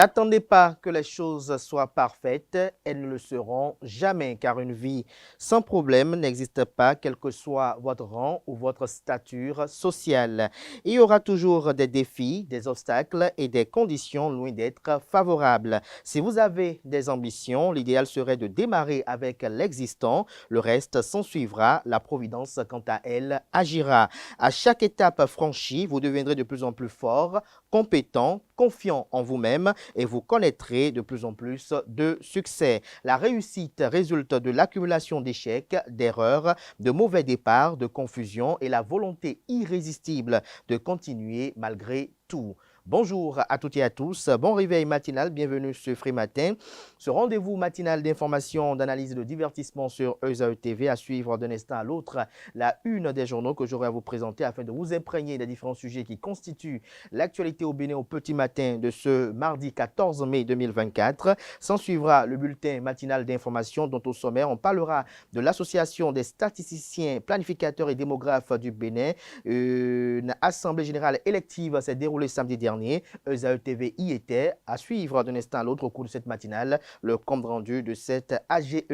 N'attendez pas que les choses soient parfaites, elles ne le seront jamais, car une vie sans problème n'existe pas, quel que soit votre rang ou votre stature sociale. Il y aura toujours des défis, des obstacles et des conditions loin d'être favorables. Si vous avez des ambitions, l'idéal serait de démarrer avec l'existant, le reste s'en suivra, la providence quant à elle agira. À chaque étape franchie, vous deviendrez de plus en plus fort, compétent, confiant en vous-même et vous connaîtrez de plus en plus de succès. La réussite résulte de l'accumulation d'échecs, d'erreurs, de mauvais départs, de confusion et la volonté irrésistible de continuer malgré tout. Bonjour à toutes et à tous, bon réveil matinal, bienvenue sur Free Matin. Ce rendez-vous matinal d'information, d'analyse et de divertissement sur ESAE TV à suivre d'un instant à l'autre la une des journaux que j'aurai à vous présenter afin de vous imprégner des différents sujets qui constituent l'actualité au Bénin au petit matin de ce mardi 14 mai 2024. S'en suivra le bulletin matinal d'information dont au sommaire on parlera de l'association des statisticiens, planificateurs et démographes du Bénin. Une assemblée générale élective s'est déroulée samedi dernier. ESAE TV y était. À suivre d'un instant à l'autre au cours de cette matinale le compte rendu de cette AGE.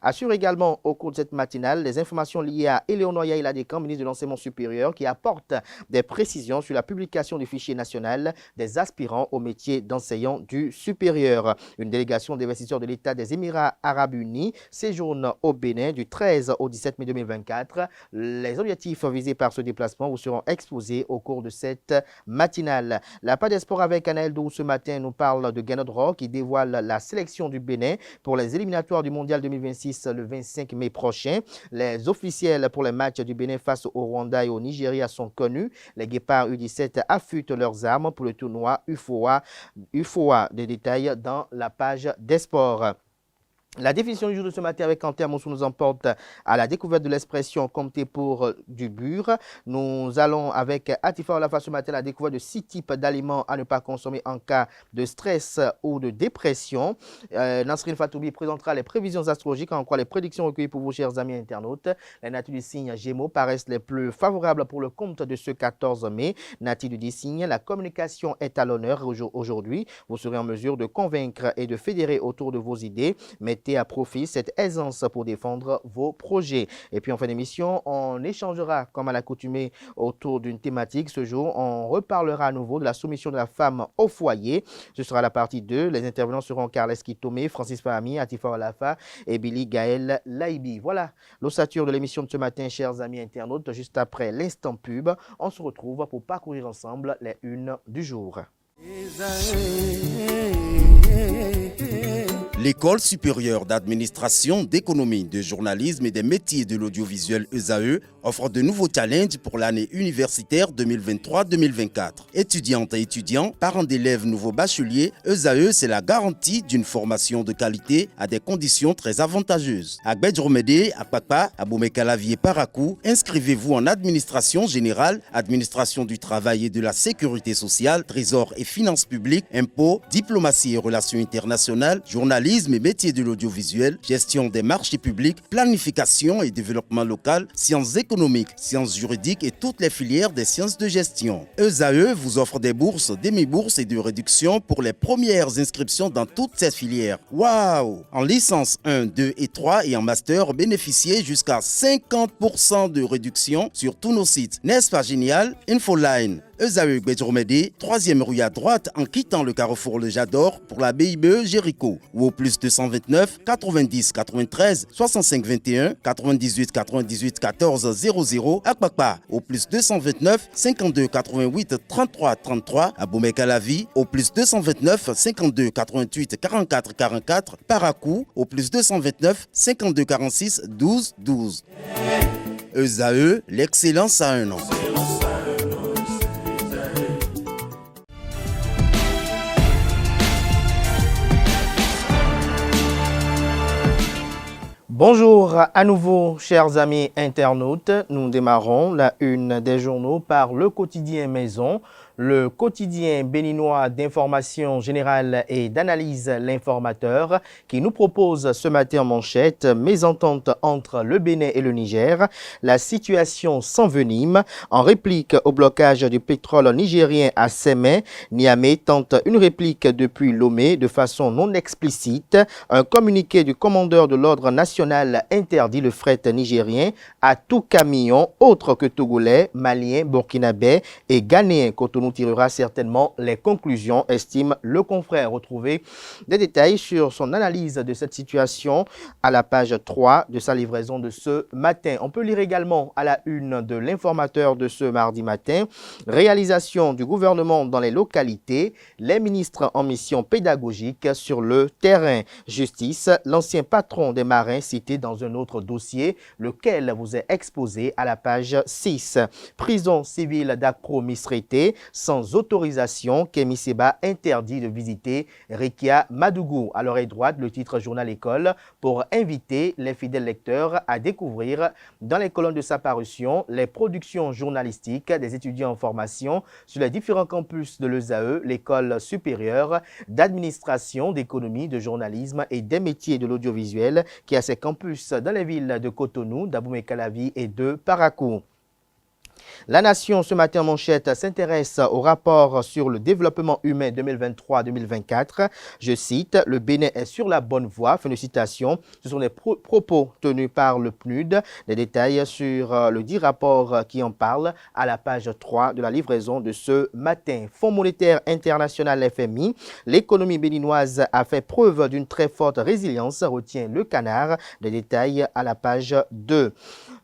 Assure également au cours de cette matinale les informations liées à Éléonore Yaïla Descamps, ministre de l'Enseignement supérieur, qui apporte des précisions sur la publication du fichier national des aspirants au métier d'enseignant du supérieur. Une délégation d'investisseurs de l'État des Émirats arabes unis séjourne au Bénin du 13 au 17 mai 2024. Les objectifs visés par ce déplacement vous seront exposés au cours de cette matinale. La Pas des Sports avec Anaël Dou ce matin nous parle de Ganodro qui dévoile la sélection du Bénin pour les éliminatoires du Mondial 2026 le 25 mai prochain. Les officiels pour les matchs du Bénin face au Rwanda et au Nigeria sont connus. Les Guépards U17 affûtent leurs armes pour le tournoi UFOA. Des détails dans la page des sports. La définition du jour de ce matin avec Quentin Moussou nous emporte à la découverte de l'expression compter pour du bure. Nous allons avec Atifa Olafa ce matin à la découverte de 6 types d'aliments à ne pas consommer en cas de stress ou de dépression. Nasrine Fatoubi présentera les prévisions astrologiques, en quoi les prédictions recueillies pour vous, chers amis internautes. Les natures du signe Gémeaux paraissent les plus favorables pour le compte de ce 14 mai. Natif du signe, la communication est à l'honneur aujourd'hui. Vous serez en mesure de convaincre et de fédérer autour de vos idées. Mettez à profit cette aisance pour défendre vos projets. Et puis en fin d'émission, on échangera comme à l'accoutumée autour d'une thématique. Ce jour, on reparlera à nouveau de la soumission de la femme au foyer. Ce sera la partie 2. Les intervenants seront Carles Kitomé, Francis Fahami, Atifa Olafa et Billy Gaël Laibi. Voilà l'ossature de l'émission de ce matin, chers amis internautes. Juste après l'instant pub, on se retrouve pour parcourir ensemble les unes du jour. L'École supérieure d'administration, d'économie, de journalisme et des métiers de l'audiovisuel ESAE offre de nouveaux challenges pour l'année universitaire 2023-2024. Étudiantes et étudiants, parents d'élèves nouveaux bacheliers, ESAE, c'est la garantie d'une formation de qualité à des conditions très avantageuses. À Gbedjromede, à Papa, à Boumekalavi Parakou, inscrivez-vous en administration générale, administration du travail et de la sécurité sociale, trésor et finances publiques, impôts, diplomatie et relations internationales, journalisme et métiers de l'audiovisuel, gestion des marchés publics, planification et développement local, sciences économiques, sciences juridiques et toutes les filières des sciences de gestion. ESAE vous offre des bourses, demi-bourses et de réductions pour les premières inscriptions dans toutes ces filières. Waouh! En licence 1, 2 et 3 et en master, bénéficiez jusqu'à 50% de réduction sur tous nos sites. N'est-ce pas génial? Infoline. ESAE Gbedjromede, 3e rue à droite en quittant le carrefour Le Jador pour la BIBE Jéricho ou au plus 229 90 93 65 21 98 98 14 00 à Kpakpa au plus 229 52 88 33 33 à Boumekalavi au plus 229 52 88 44 44 Parakou au plus 229 52 46 12 12. ESAE, l'excellence à un an. Bonjour à nouveau, chers amis internautes. Nous démarrons la une des journaux par le quotidien Maison. Le quotidien béninois d'information générale et d'analyse L'Informateur qui nous propose ce matin en manchette mésentente entre le Bénin et le Niger, la situation s'envenime. En réplique au blocage du pétrole nigérien à Sémé, Niamey tente une réplique depuis Lomé de façon non explicite. Un communiqué du commandeur de l'ordre national interdit le fret nigérien à tout camion autre que togolais, malien, burkinabé et ghanéen. Cotonou tirera certainement les conclusions, estime le confrère. Retrouvez des détails sur son analyse de cette situation à la page 3 de sa livraison de ce matin. On peut lire également à la une de l'Informateur de ce mardi matin, réalisation du gouvernement dans les localités, les ministres en mission pédagogique sur le terrain. Justice, l'ancien patron des marins cité dans un autre dossier, lequel vous est exposé à la page 6. Prison civile d'Accro-Misrété, sans autorisation, Kémy Séba interdit de visiter Rekia Madougou. À l'oreille droite, le titre Journal École pour inviter les fidèles lecteurs à découvrir dans les colonnes de sa parution les productions journalistiques des étudiants en formation sur les différents campus de l'ESAE, l'école supérieure d'administration, d'économie, de journalisme et des métiers de l'audiovisuel qui a ses campus dans les villes de Cotonou, d'Abomey-Calavi et de Parakou. La Nation, ce matin en manchette, s'intéresse au rapport sur le développement humain 2023-2024. Je cite, « Le Bénin est sur la bonne voie ». Fin de citation. Ce sont des propos tenus par le PNUD. Des détails sur le dit rapport qui en parle à la page 3 de la livraison de ce matin. Fonds monétaire international FMI. L'économie béninoise a fait preuve d'une très forte résilience, retient le Canard. Des détails à la page 2.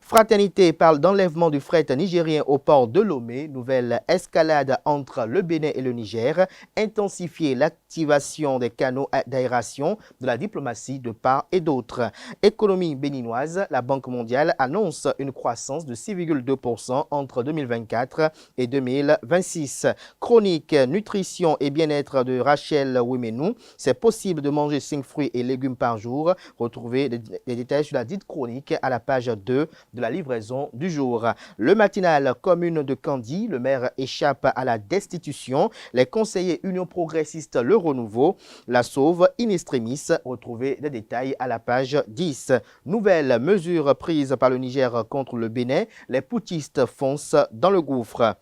Fraternité parle d'enlèvement du fret nigérien au port de Lomé. Nouvelle escalade entre le Bénin et le Niger. Intensifier l'activation des canaux d'aération de la diplomatie de part et d'autre. Économie béninoise, la Banque mondiale annonce une croissance de 6,2% entre 2024 et 2026. Chronique nutrition et bien-être de Rachel Ouemenou. C'est possible de manger 5 fruits et légumes par jour. Retrouvez les détails sur la dite chronique à la page 2 de la livraison du jour. Le matinal commune de Candy, le maire échappe à la destitution. Les conseillers Union progressiste Le Renouveau la sauve in extremis. Retrouvez des détails à la page 10. Nouvelle mesure prise par le Niger contre le Bénin. Les poutistes foncent dans le gouffre.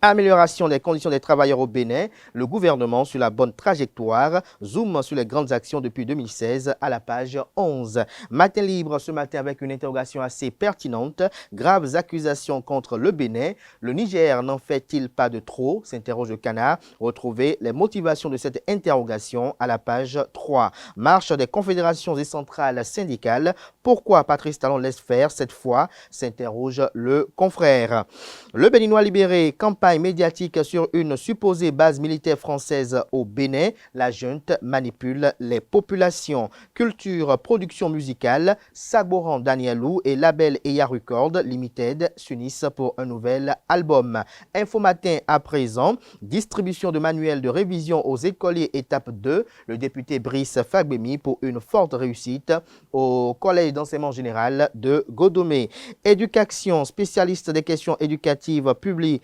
Amélioration des conditions des travailleurs au Bénin, le gouvernement sur la bonne trajectoire, zoom sur les grandes actions depuis 2016 à la page 11. Matin libre ce matin avec une interrogation assez pertinente, graves accusations contre le Bénin, le Niger n'en fait-il pas de trop, s'interroge le Canard. Retrouvez les motivations de cette interrogation à la page 3. Marche des confédérations et centrales syndicales, pourquoi Patrice Talon laisse faire cette fois, s'interroge le confrère. Le Béninois libéré, campagne médiatique sur une supposée base militaire française au Bénin. La junte manipule les populations. Culture, production musicale, Saboran Danielou et label Eya Record Limited s'unissent pour un nouvel album. Info matin à présent, distribution de manuels de révision aux écoliers étape 2. Le député Brice Fagbemi pour une forte réussite au collège d'enseignement général de Godomé. Éducation, spécialiste des questions éducatives, publie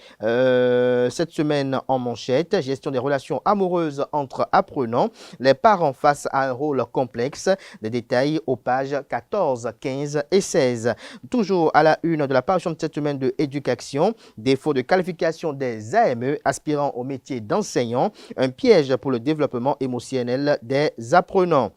cette semaine en manchette. Gestion des relations amoureuses entre apprenants. Les parents face à un rôle complexe. Des détails aux pages 14, 15 et 16. Toujours à la une de la parution de cette semaine de Éducation. Défaut de qualification des AME aspirant au métier d'enseignant. Un piège pour le développement émotionnel des apprenants.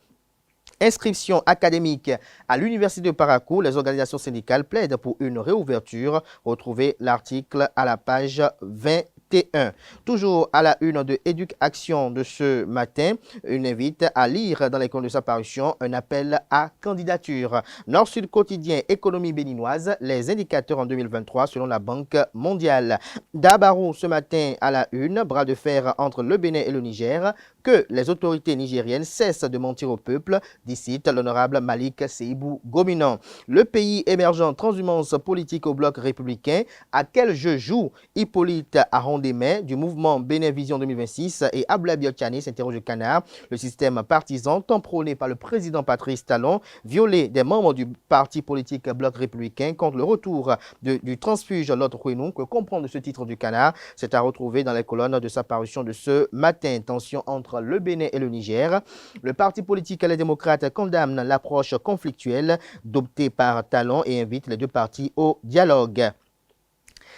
Inscription académique à l'Université de Parakou, les organisations syndicales plaident pour une réouverture. Retrouvez l'article à la page 21. Toujours à la une de Éduc-Action de ce matin, une invite à lire dans les colonnes de sa parution un appel à candidature. Nord-Sud quotidien, économie béninoise, les indicateurs en 2023 selon la Banque mondiale. Dabarou ce matin à la une, bras de fer entre le Bénin et le Niger, que les autorités nigériennes cessent de mentir au peuple, dit l'honorable Malik Seibou Gominan. Le pays émergent, transhumance politique au bloc républicain, à quel jeu joue Hippolyte Aron Ondémé du mouvement Bénin Vision 2026 et Abla Biotchani s'interroge au Canard. Le système partisan tant prôné par le président Patrice Talon, violé des membres du parti politique Bloc républicain contre le retour du transfuge Lot Kouenou. Que comprendre ce titre du Canard? C'est à retrouver dans les colonnes de sa parution de ce matin. Tension entre le Bénin et le Niger. Le parti politique Les Démocrates condamne l'approche conflictuelle adoptée par Talon et invite les deux parties au dialogue.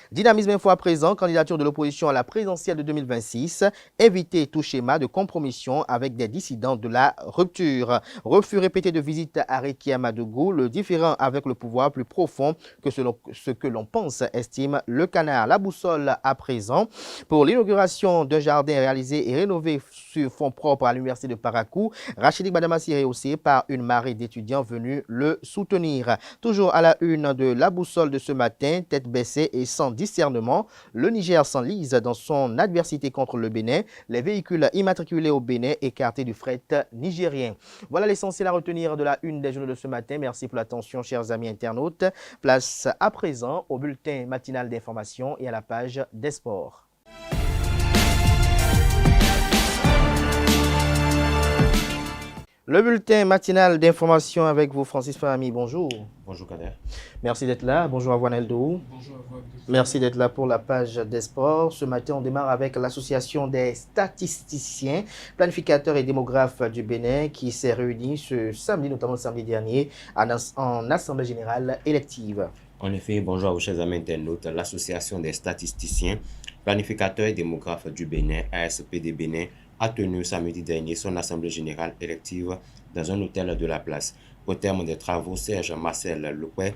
Dynamisme Info à présent, candidature de l'opposition à la présidentielle de 2026, éviter tout schéma de compromission avec des dissidents de la rupture. Refus répété de visite à Rekia Amadougou, le différend avec le pouvoir plus profond que ce que l'on pense, estime le Canard. La boussole à présent, pour l'inauguration d'un jardin réalisé et rénové sur fonds propres à l'université de Parakou, Rachidi Badamassi rehaussé par une marée d'étudiants venus le soutenir. Toujours à la une de la boussole de ce matin, tête baissée et sans discernement, le Niger s'enlise dans son adversité contre le Bénin, les véhicules immatriculés au Bénin écartés du fret nigérien. Voilà l'essentiel à retenir de la une des journaux de ce matin. Merci pour l'attention, chers amis internautes. Place à présent au bulletin matinal d'information et à la page des sports. Le bulletin matinal d'information avec vous, Francis Fahami. Bonjour. Bonjour Kader. Merci d'être là. Bonjour à Wanel Dou. Bonjour à vous. Merci d'être là pour la page des sports. Ce matin, on démarre avec l'association des statisticiens, planificateurs et démographes du Bénin qui s'est réunie ce samedi, notamment le samedi dernier, en assemblée générale élective. En effet, bonjour à vous chers amis internautes. L'association des statisticiens, planificateurs et démographes du Bénin, ASPD Bénin, a tenu samedi dernier son assemblée générale élective dans un hôtel de la place. Au terme des travaux, Serge Marcel Louquet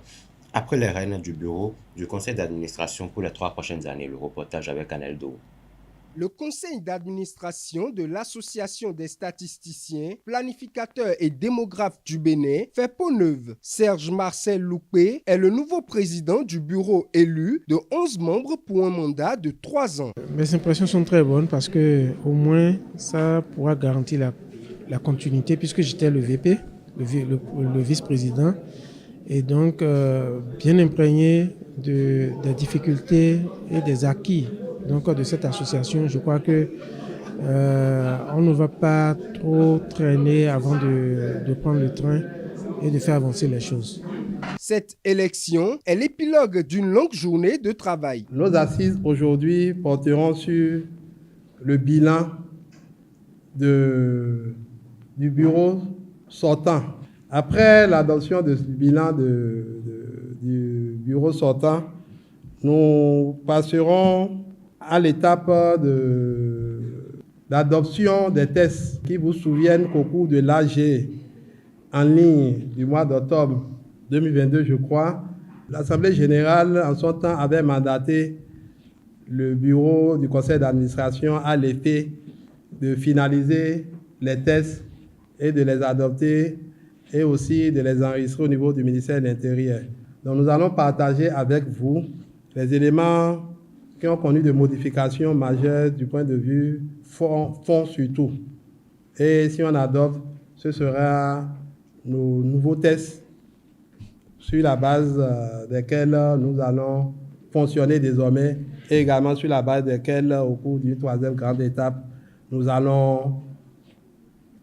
a pris les rênes du bureau du conseil d'administration pour les 3 prochaines années. Le reportage avec Aneldo. Le conseil d'administration de l'Association des statisticiens, planificateurs et démographes du Bénin fait peau neuve. Serge Marcel Louquet est le nouveau président du bureau élu de 11 membres pour un mandat de 3 ans. Mes impressions sont très bonnes parce que au moins ça pourra garantir la continuité puisque j'étais le VP, le vice-président, et donc bien imprégné des difficultés et des acquis de cette association. Je crois que on ne va pas trop traîner avant de prendre le train et de faire avancer les choses. Cette élection est l'épilogue d'une longue journée de travail. Nos assises aujourd'hui porteront sur le bilan du bureau sortant. Après l'adoption du bilan du bureau sortant, nous passerons à l'étape d'adoption des tests qui vous souviennent qu'au cours de l'AG en ligne du mois d'octobre 2022, je crois, l'Assemblée générale en son temps avait mandaté le bureau du conseil d'administration à l'effet de finaliser les tests et de les adopter et aussi de les enregistrer au niveau du ministère de l'Intérieur. Donc nous allons partager avec vous les éléments qui ont connu de modifications majeures du point de vue fond surtout. Et si on adopte, ce sera nos nouveaux tests sur la base desquels nous allons fonctionner désormais et également sur la base desquels, au cours d'une 3e grande étape, nous allons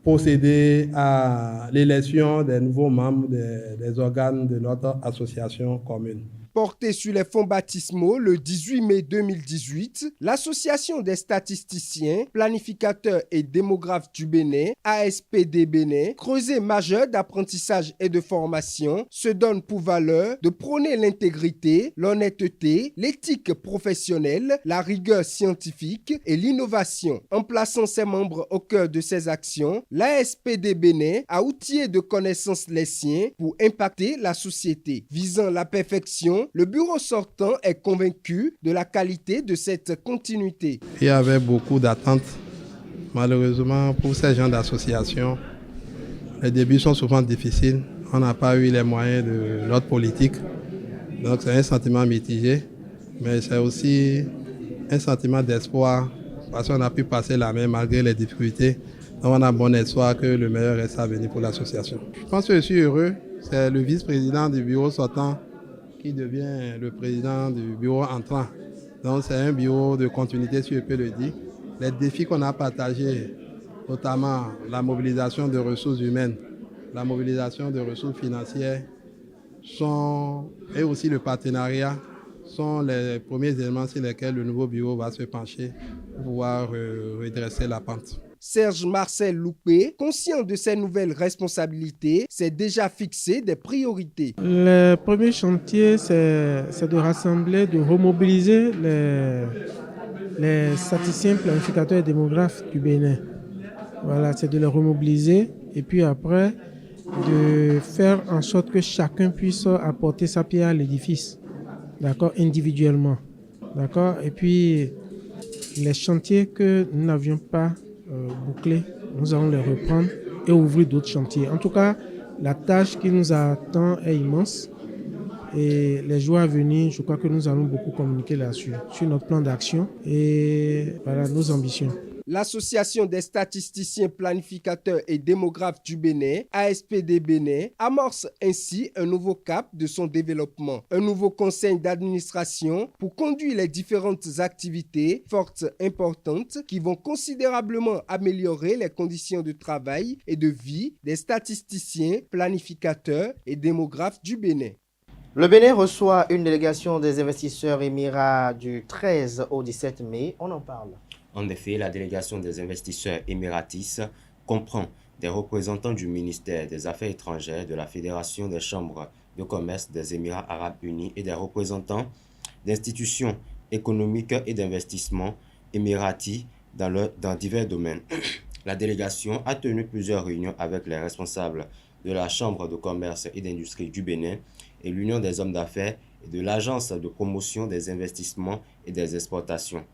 procéder à l'élection des nouveaux membres des organes de notre association commune. Portée sur les fonds baptismaux le 18 mai 2018, l'Association des statisticiens, planificateurs et démographes du Bénin, ASPD Bénin, creuset majeur d'apprentissage et de formation, se donne pour valeur de prôner l'intégrité, l'honnêteté, l'éthique professionnelle, la rigueur scientifique et l'innovation. En plaçant ses membres au cœur de ses actions, l'ASPD Bénin a outillé de connaissances les siens pour impacter la société. Visant la perfection, le bureau sortant est convaincu de la qualité de cette continuité. Il y avait beaucoup d'attentes. Malheureusement, pour ces gens d'association, les débuts sont souvent difficiles. On n'a pas eu les moyens de notre politique. Donc c'est un sentiment mitigé, mais c'est aussi un sentiment d'espoir parce qu'on a pu passer la main malgré les difficultés. Donc on a bon espoir que le meilleur reste à venir pour l'association. Je pense que je suis heureux. C'est le vice-président du bureau sortant qui devient le président du bureau entrant. Donc c'est un bureau de continuité, si je peux le dire. Les défis qu'on a partagés, notamment la mobilisation de ressources humaines, la mobilisation de ressources financières, et aussi le partenariat, sont les premiers éléments sur lesquels le nouveau bureau va se pencher pour pouvoir redresser la pente. Serge Marcel Loupé, conscient de ses nouvelles responsabilités, s'est déjà fixé des priorités. Le premier chantier, c'est de rassembler, de remobiliser les statisticiens, planificateurs et démographes du Bénin. Voilà, c'est de les remobiliser et puis après, de faire en sorte que chacun puisse apporter sa pierre à l'édifice, d'accord, individuellement. D'accord, et puis les chantiers que nous n'avions pas bouclés, nous allons les reprendre et ouvrir d'autres chantiers. En tout cas, la tâche qui nous attend est immense et les jours à venir, je crois que nous allons beaucoup communiquer là-dessus, sur notre plan d'action et voilà nos ambitions. L'Association des statisticiens planificateurs et démographes du Bénin, ASPD Bénin, amorce ainsi un nouveau cap de son développement. Un nouveau conseil d'administration pour conduire les différentes activités fortes importantes qui vont considérablement améliorer les conditions de travail et de vie des statisticiens planificateurs et démographes du Bénin. Le Bénin reçoit une délégation des investisseurs émirats du 13 au 17 mai. On en parle. En effet, la délégation des investisseurs émiratis comprend des représentants du ministère des Affaires étrangères, de la Fédération des chambres de commerce des Émirats arabes unis et des représentants d'institutions économiques et d'investissement émiratis dans divers domaines. La délégation a tenu plusieurs réunions avec les responsables de la Chambre de commerce et d'industrie du Bénin et l'Union des hommes d'affaires et de l'Agence de promotion des investissements et des exportations.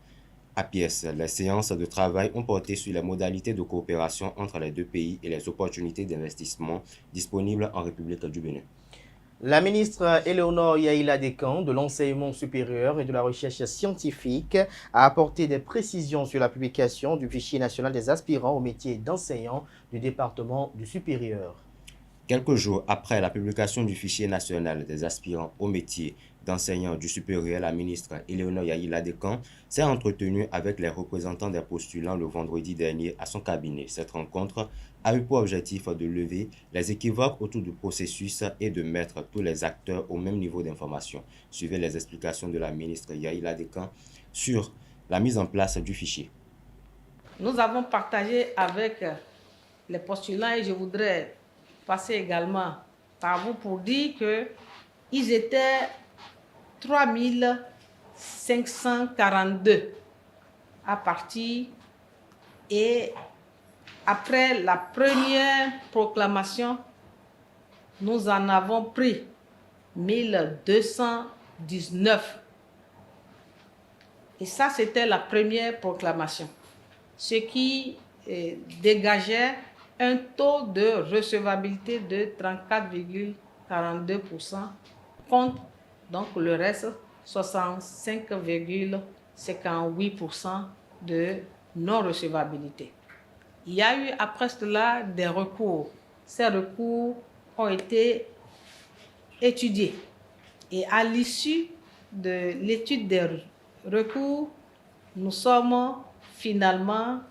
À pièce, les séances de travail ont porté sur les modalités de coopération entre les deux pays et les opportunités d'investissement disponibles en République du Bénin. La ministre Éléonore Yaïla Descamps de l'Enseignement supérieur et de la recherche scientifique a apporté des précisions sur la publication du fichier national des aspirants au métier d'enseignant du département du supérieur. Quelques jours après la publication du fichier national des aspirants au métier d'enseignant du supérieur, la ministre Éléonore Yaïla Descamps s'est entretenue avec les représentants des postulants le vendredi dernier à son cabinet. Cette rencontre a eu pour objectif de lever les équivoques autour du processus et de mettre tous les acteurs au même niveau d'information. Suivez les explications de la ministre Yaïla Descamps sur la mise en place du fichier. Nous avons partagé avec les postulants et je voudrais passer également par vous pour dire qu'ils étaient 3542 à partir et après la première proclamation, nous en avons pris 1219. Et ça, c'était la première proclamation, ce qui dégageait un taux de recevabilité de 34,42% contre donc le reste 65,58% de non-recevabilité. Il y a eu après cela des recours. Ces recours ont été étudiés et à l'issue de l'étude des recours, nous sommes finalement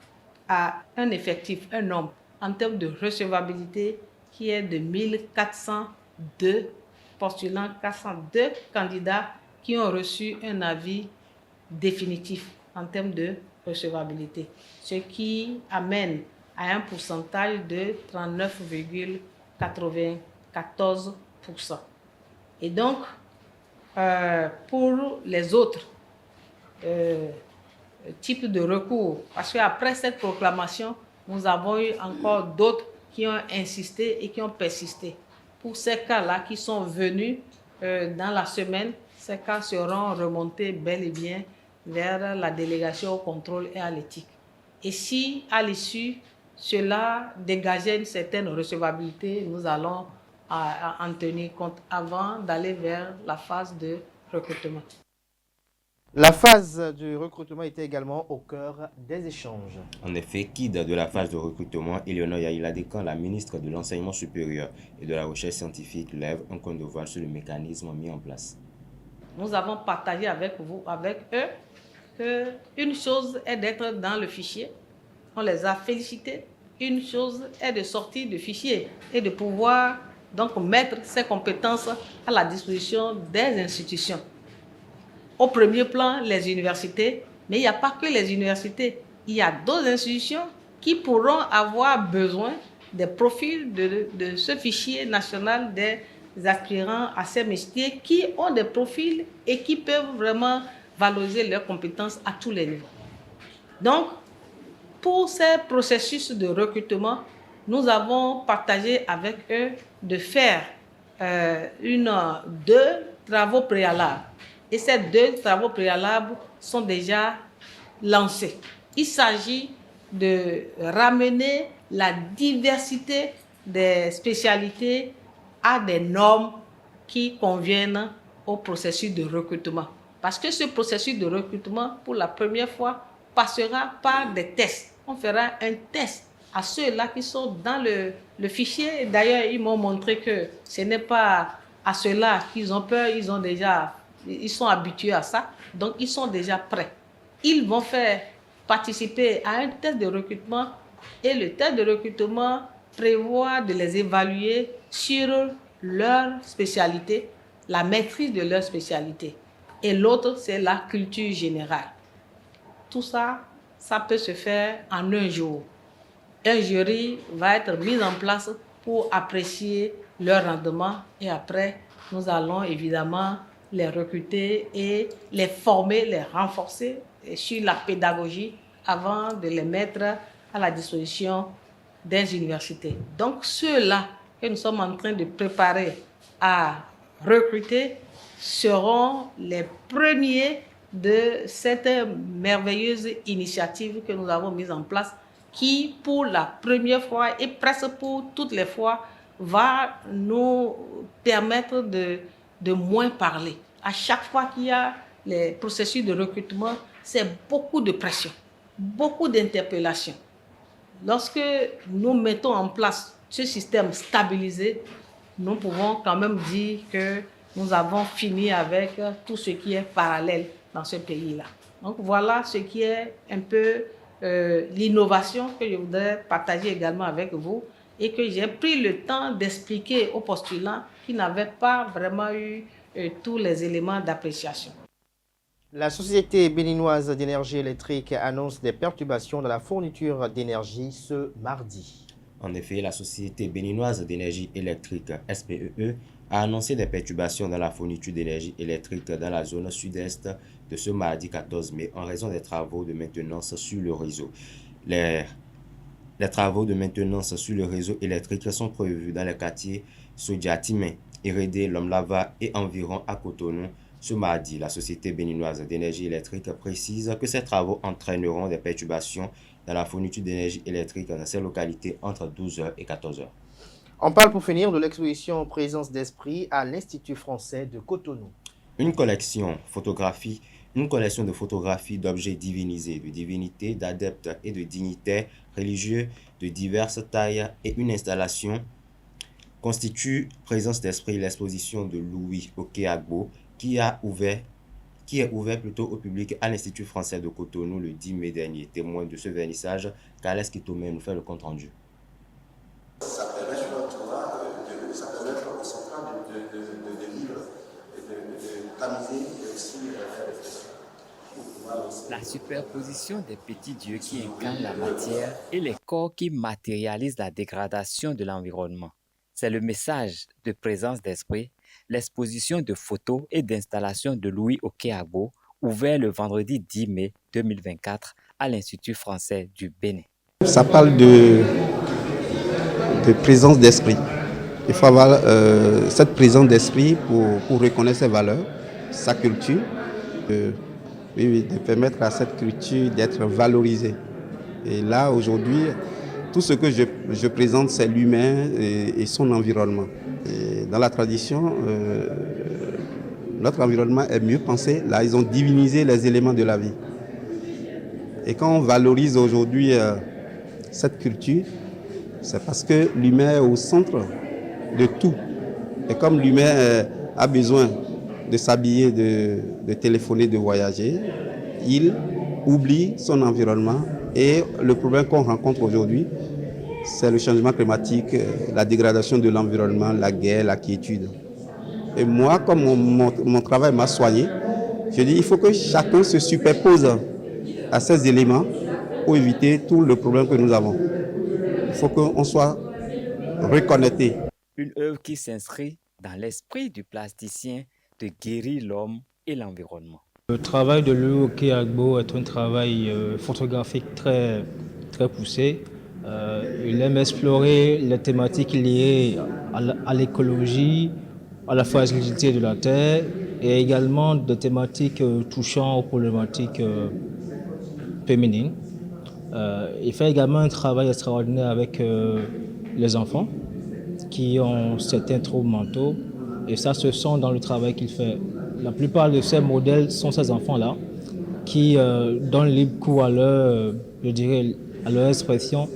à un effectif, un nombre en termes de recevabilité qui est de 1402 postulants, 402 candidats qui ont reçu un avis définitif en termes de recevabilité, ce qui amène à un pourcentage de 39,94%. Et donc, pour les autres types de recours, parce qu'après cette proclamation, nous avons eu encore d'autres qui ont insisté et qui ont persisté. Pour ces cas-là qui sont venus dans la semaine, ces cas seront remontés bel et bien vers la délégation au contrôle et à l'éthique. Et si, à l'issue, cela dégageait une certaine recevabilité, nous allons en tenir compte avant d'aller vers la phase de recrutement. La phase du recrutement était également au cœur des échanges. En effet, guide de la phase de recrutement, Éléonore Yaïla Descamps, la ministre de l'Enseignement supérieur et de la Recherche scientifique, lève un coin de voile sur le mécanisme mis en place. nous avons partagé avec eux, qu'une chose est d'être dans le fichier. On les a félicités. Une chose est de sortir du fichier et de pouvoir donc mettre ces compétences à la disposition des institutions. Au premier plan, les universités, mais il n'y a pas que les universités. Il y a d'autres institutions qui pourront avoir besoin des profils de ce fichier national des aspirants à ces métiers qui ont des profils et qui peuvent vraiment valoriser leurs compétences à tous les niveaux. Donc, pour ces processus de recrutement, nous avons partagé avec eux de faire deux travaux préalables. Et ces deux travaux préalables sont déjà lancés. Il s'agit de ramener la diversité des spécialités à des normes qui conviennent au processus de recrutement. Parce que ce processus de recrutement, pour la première fois, passera par des tests. On fera un test à ceux-là qui sont dans le fichier. D'ailleurs, ils m'ont montré que ce n'est pas à ceux-là qu'ils ont peur, ils sont habitués à ça, donc ils sont déjà prêts. Ils vont faire participer à un test de recrutement et le test de recrutement prévoit de les évaluer sur leur spécialité, la maîtrise de leur spécialité. Et l'autre, c'est la culture générale. Tout ça, ça peut se faire en un jour. Un jury va être mis en place pour apprécier leur rendement et après, nous allons évidemment les recruter et les former, les renforcer sur la pédagogie avant de les mettre à la disposition des universités. Donc ceux-là que nous sommes en train de préparer à recruter seront les premiers de cette merveilleuse initiative que nous avons mise en place qui, pour la première fois et presque pour toutes les fois, va nous permettre de moins parler. À chaque fois qu'il y a les processus de recrutement, c'est beaucoup de pression, beaucoup d'interpellations. Lorsque nous mettons en place ce système stabilisé, nous pouvons quand même dire que nous avons fini avec tout ce qui est parallèle dans ce pays-là. Donc voilà ce qui est un peu l'innovation que je voudrais partager également avec vous et que j'ai pris le temps d'expliquer aux postulants qui n'avaient pas vraiment eu tous les éléments d'appréciation. La Société béninoise d'énergie électrique annonce des perturbations dans la fourniture d'énergie ce mardi. En effet, la Société béninoise d'énergie électrique SPEE a annoncé des perturbations dans la fourniture d'énergie électrique dans la zone sud-est de ce mardi 14 mai en raison des travaux de maintenance sur le réseau. Les travaux de maintenance sur le réseau électrique sont prévus dans les quartiers Sodia-Timé, Irédé, Lomlava et environ à Cotonou. Ce mardi, la Société béninoise d'énergie électrique précise que ces travaux entraîneront des perturbations dans la fourniture d'énergie électrique dans ces localités entre 12h et 14h. On parle pour finir de l'exposition Présence d'esprit à l'Institut français de Cotonou. Une collection de photographies d'objets divinisés, de divinités, d'adeptes et de dignitaires religieux de diverses tailles et une installation constituent Présence d'esprit, l'exposition de Louis Okeagbo qui est ouvert plutôt au public à l'Institut français de Cotonou le 10 mai dernier. Témoin de ce vernissage, Carles Kitomé nous fait le compte rendu. Ça permet ça permet au central de vivre et de tamiser et aussi faire réflexion. La superposition des petits dieux qui incarnent la matière et les corps qui matérialisent la dégradation de l'environnement. C'est le message de Présence d'esprit, l'exposition de photos et d'installations de Louis Okeagbo, ouvert le vendredi 10 mai 2024 à l'Institut français du Bénin. Ça parle de présence d'esprit. Il faut avoir cette présence d'esprit pour reconnaître ses valeurs, sa culture, de permettre à cette culture d'être valorisée. Et là, aujourd'hui, tout ce que je présente, c'est l'humain et son environnement. Et dans la tradition, notre environnement est mieux pensé. Là, ils ont divinisé les éléments de la vie. Et quand on valorise aujourd'hui cette culture, c'est parce que l'humain est au centre de tout. Et comme l'humain a besoin de s'habiller, de téléphoner, de voyager, il oublie son environnement. Et le problème qu'on rencontre aujourd'hui, c'est le changement climatique, la dégradation de l'environnement, la guerre, la quiétude. Et moi, comme mon travail m'a soigné, je dis qu'il faut que chacun se superpose à ces éléments pour éviter tout le problème que nous avons. Il faut qu'on soit reconnecté. Une œuvre qui s'inscrit dans l'esprit du plasticien de guérir l'homme et l'environnement. Le travail de Louis Okeagbo est un travail photographique très poussé. Il aime explorer les thématiques liées à l'écologie, à la fragilité de la terre et également des thématiques touchant aux problématiques féminines. Il fait également un travail extraordinaire avec les enfants qui ont certains troubles mentaux et ça se sent dans le travail qu'il fait. La plupart de ces modèles sont ces enfants-là qui donnent libre cours à leur, à leur expression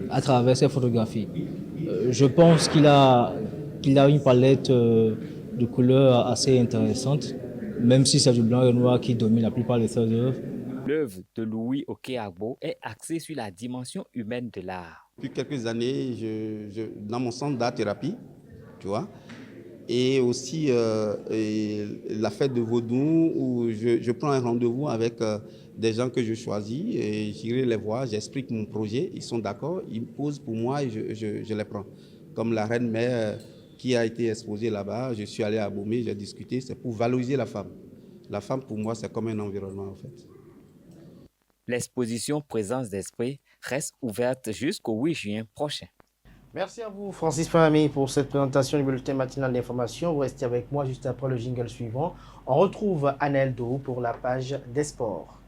à travers ces photographies. Je pense qu'il a une palette de couleurs assez intéressante, même si c'est du blanc et noir qui domine la plupart de ses œuvres. L'œuvre de Louis Okeagbo est axée sur la dimension humaine de l'art. Depuis quelques années, dans mon centre d'art-thérapie, tu vois, et aussi la fête de Vaudou, où je prends un rendez-vous avec des gens que je choisis, et j'irai les voir, j'explique mon projet, ils sont d'accord, ils me posent pour moi et je les prends. Comme la reine mère qui a été exposée là-bas, je suis allé à Abomey, j'ai discuté, c'est pour valoriser la femme. La femme, pour moi, c'est comme un environnement, en fait. L'exposition Présence d'Esprit reste ouverte jusqu'au 8 juin prochain. Merci à vous, Francis Fahmy, pour cette présentation du bulletin matinal d'information. Vous restez avec moi juste après le jingle suivant. On retrouve Anel Do pour la page des sports.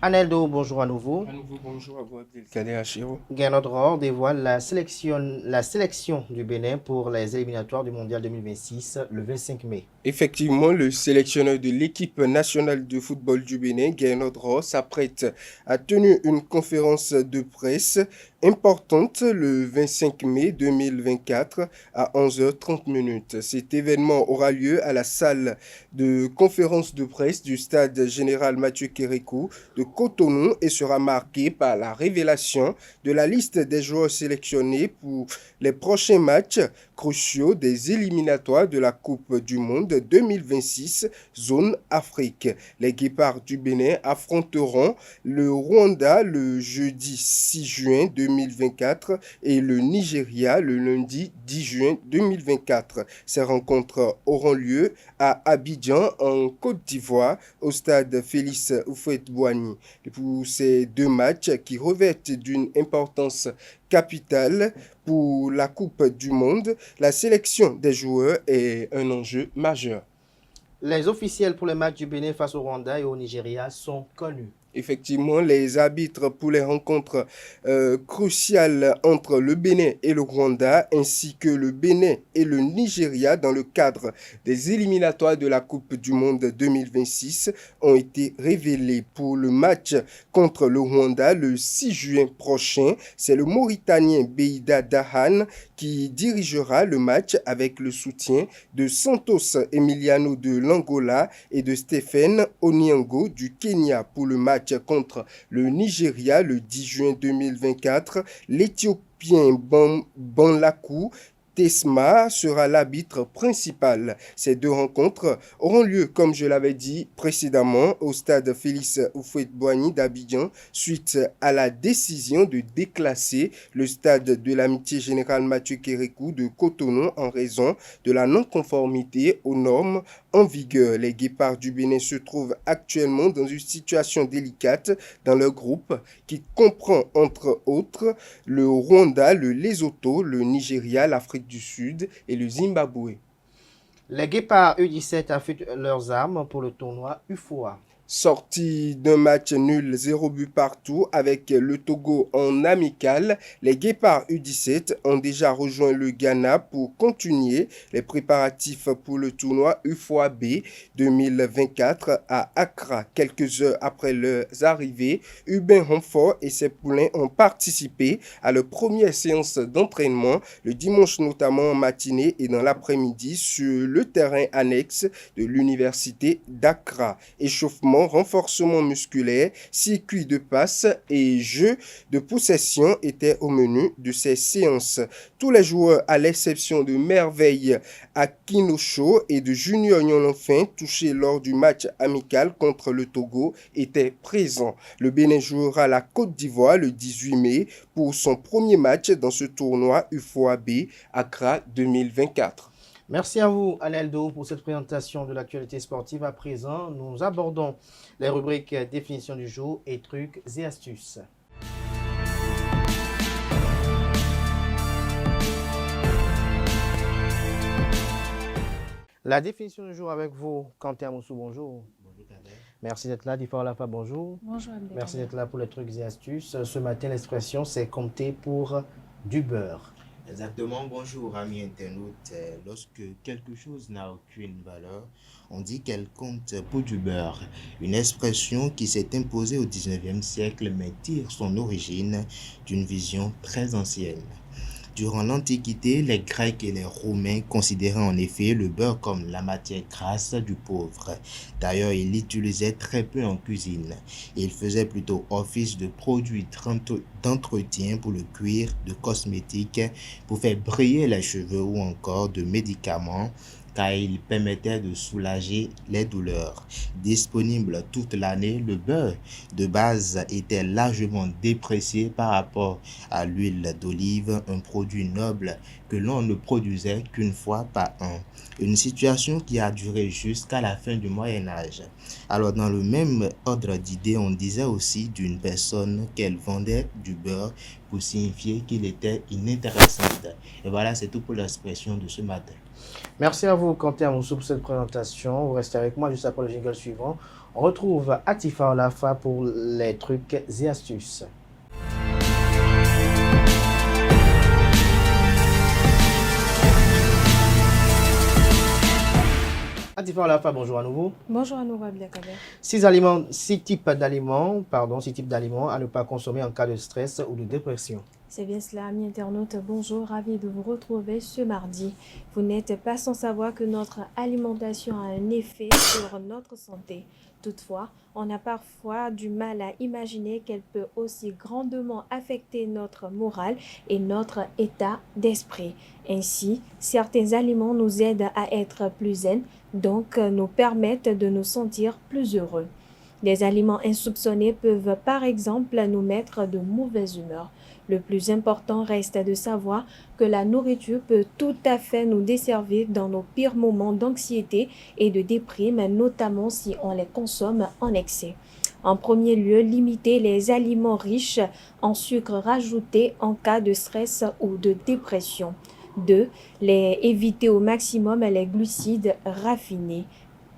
Aneldo, bonjour à nouveau. À nouveau, bonjour à vous, Abdelkader Achiro. Guénodror dévoile la sélection du Bénin pour les éliminatoires du Mondial 2026 le 25 mai. Effectivement, le sélectionneur de l'équipe nationale de football du Bénin, Guénodror, s'apprête à tenir une conférence de presse importante le 25 mai 2024 à 11h30. Cet événement aura lieu à la salle de conférence de presse du stade général Mathieu Kérékou de Cotonou et sera marqué par la révélation de la liste des joueurs sélectionnés pour les prochains matchs cruciaux des éliminatoires de la Coupe du Monde 2026 zone Afrique. Les Guépards du Bénin affronteront le Rwanda le jeudi 6 juin 2024 et le Nigeria le lundi 10 juin 2024. Ces rencontres auront lieu à Abidjan en Côte d'Ivoire au stade Félix Houphouët-Boigny. Pour ces deux matchs qui revêtent d'une importance capitale pour la Coupe du Monde, la sélection des joueurs est un enjeu majeur. Les officiels pour les matchs du Bénin face au Rwanda et au Nigeria sont connus. Effectivement, les arbitres pour les rencontres cruciales entre le Bénin et le Rwanda, ainsi que le Bénin et le Nigeria dans le cadre des éliminatoires de la Coupe du Monde 2026, ont été révélés. Pour le match contre le Rwanda le 6 juin prochain, c'est le Mauritanien Beida Dahan qui dirigera le match avec le soutien de Santos Emiliano de l'Angola et de Stephen Onyango du Kenya. Pour le match contre le Nigeria le 10 juin 2024, l'Éthiopien Banlakou Tesma sera l'arbitre principal. Ces deux rencontres auront lieu, comme je l'avais dit précédemment, au stade Félix Houphouët-Boigny d'Abidjan, suite à la décision de déclasser le stade de l'Amitié Générale Mathieu Kérékou de Cotonou en raison de la non-conformité aux normes en vigueur. Les Guépards du Bénin se trouvent actuellement dans une situation délicate dans leur groupe qui comprend entre autres le Rwanda, le Lesotho, le Nigeria, l'Afrique du Sud et le Zimbabwe. Les Guépards U17 affûtent leurs armes pour le tournoi UFOA. Sorti d'un match nul 0 but partout avec le Togo en amical, les Guépards U17 ont déjà rejoint le Ghana pour continuer les préparatifs pour le tournoi UFOA-B 2024 à Accra. Quelques heures après leurs arrivées, Hubin Honfort et ses poulains ont participé à leur première séance d'entraînement le dimanche, notamment en matinée et dans l'après-midi sur le terrain annexe de l'université d'Accra. Échauffement, renforcement musculaire, circuit de passe et jeu de possession étaient au menu de ces séances. Tous les joueurs, à l'exception de Merveille Akinosho et de Junior Nyononfin, touchés lors du match amical contre le Togo, étaient présents. Le Bénin jouera la Côte d'Ivoire le 18 mai pour son premier match dans ce tournoi UFOA-B Accra 2024. Merci à vous, Aneldo, pour cette présentation de l'actualité sportive. À présent, nous abordons les rubriques définition du jour et trucs et astuces. La définition du jour avec vous, Quentin Moussou, bonjour. Bonjour, Kader. Merci d'être là, Difa Olafa, bonjour. Bonjour, Abdel. Merci d'être là pour les trucs et astuces. Ce matin, l'expression, c'est compter pour du beurre. Exactement, bonjour amis internautes. Lorsque quelque chose n'a aucune valeur, on dit qu'elle compte pour du beurre. Une expression qui s'est imposée au 19e siècle mais tire son origine d'une vision très ancienne. Durant l'Antiquité, les Grecs et les Romains considéraient en effet le beurre comme la matière grasse du pauvre. D'ailleurs, ils l'utilisaient très peu en cuisine. Il faisait plutôt office de produit d'entretien pour le cuir, de cosmétiques, pour faire briller les cheveux ou encore de médicaments, car il permettait de soulager les douleurs. Disponible toute l'année, le beurre de base était largement déprécié par rapport à l'huile d'olive, un produit noble que l'on ne produisait qu'une fois par an. Une situation qui a duré jusqu'à la fin du Moyen-Âge. Alors, dans le même ordre d'idées, on disait aussi d'une personne qu'elle vendait du beurre pour signifier qu'il était inintéressant. Et voilà, c'est tout pour l'expression de ce matin. Merci à vous, Quentin Moussou, pour cette présentation. Vous restez avec moi juste après le jingle suivant. On retrouve Atifa Olafa pour les trucs et astuces. Atifa Olafa, bonjour à nouveau. Bonjour à nouveau, Abdelkader. 6 types d'aliments à ne pas consommer en cas de stress ou de dépression. C'est bien cela, amis internautes. Bonjour, ravi de vous retrouver ce mardi. Vous n'êtes pas sans savoir que notre alimentation a un effet sur notre santé. Toutefois, on a parfois du mal à imaginer qu'elle peut aussi grandement affecter notre morale et notre état d'esprit. Ainsi, certains aliments nous aident à être plus zen, donc nous permettent de nous sentir plus heureux. Des aliments insoupçonnés peuvent par exemple nous mettre de mauvaise humeur. Le plus important reste de savoir que la nourriture peut tout à fait nous desservir dans nos pires moments d'anxiété et de déprime, notamment si on les consomme en excès. En premier lieu, limiter les aliments riches en sucre rajouté en cas de stress ou de dépression. 2. Éviter au maximum les glucides raffinés.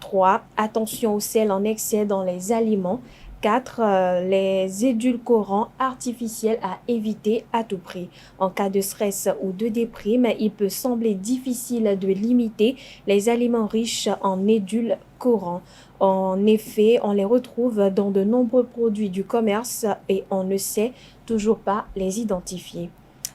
3. Attention au sel en excès dans les aliments. 4. Les édulcorants artificiels à éviter à tout prix. En cas de stress ou de déprime, il peut sembler difficile de limiter les aliments riches en édulcorants. En effet, on les retrouve dans de nombreux produits du commerce et on ne sait toujours pas les identifier.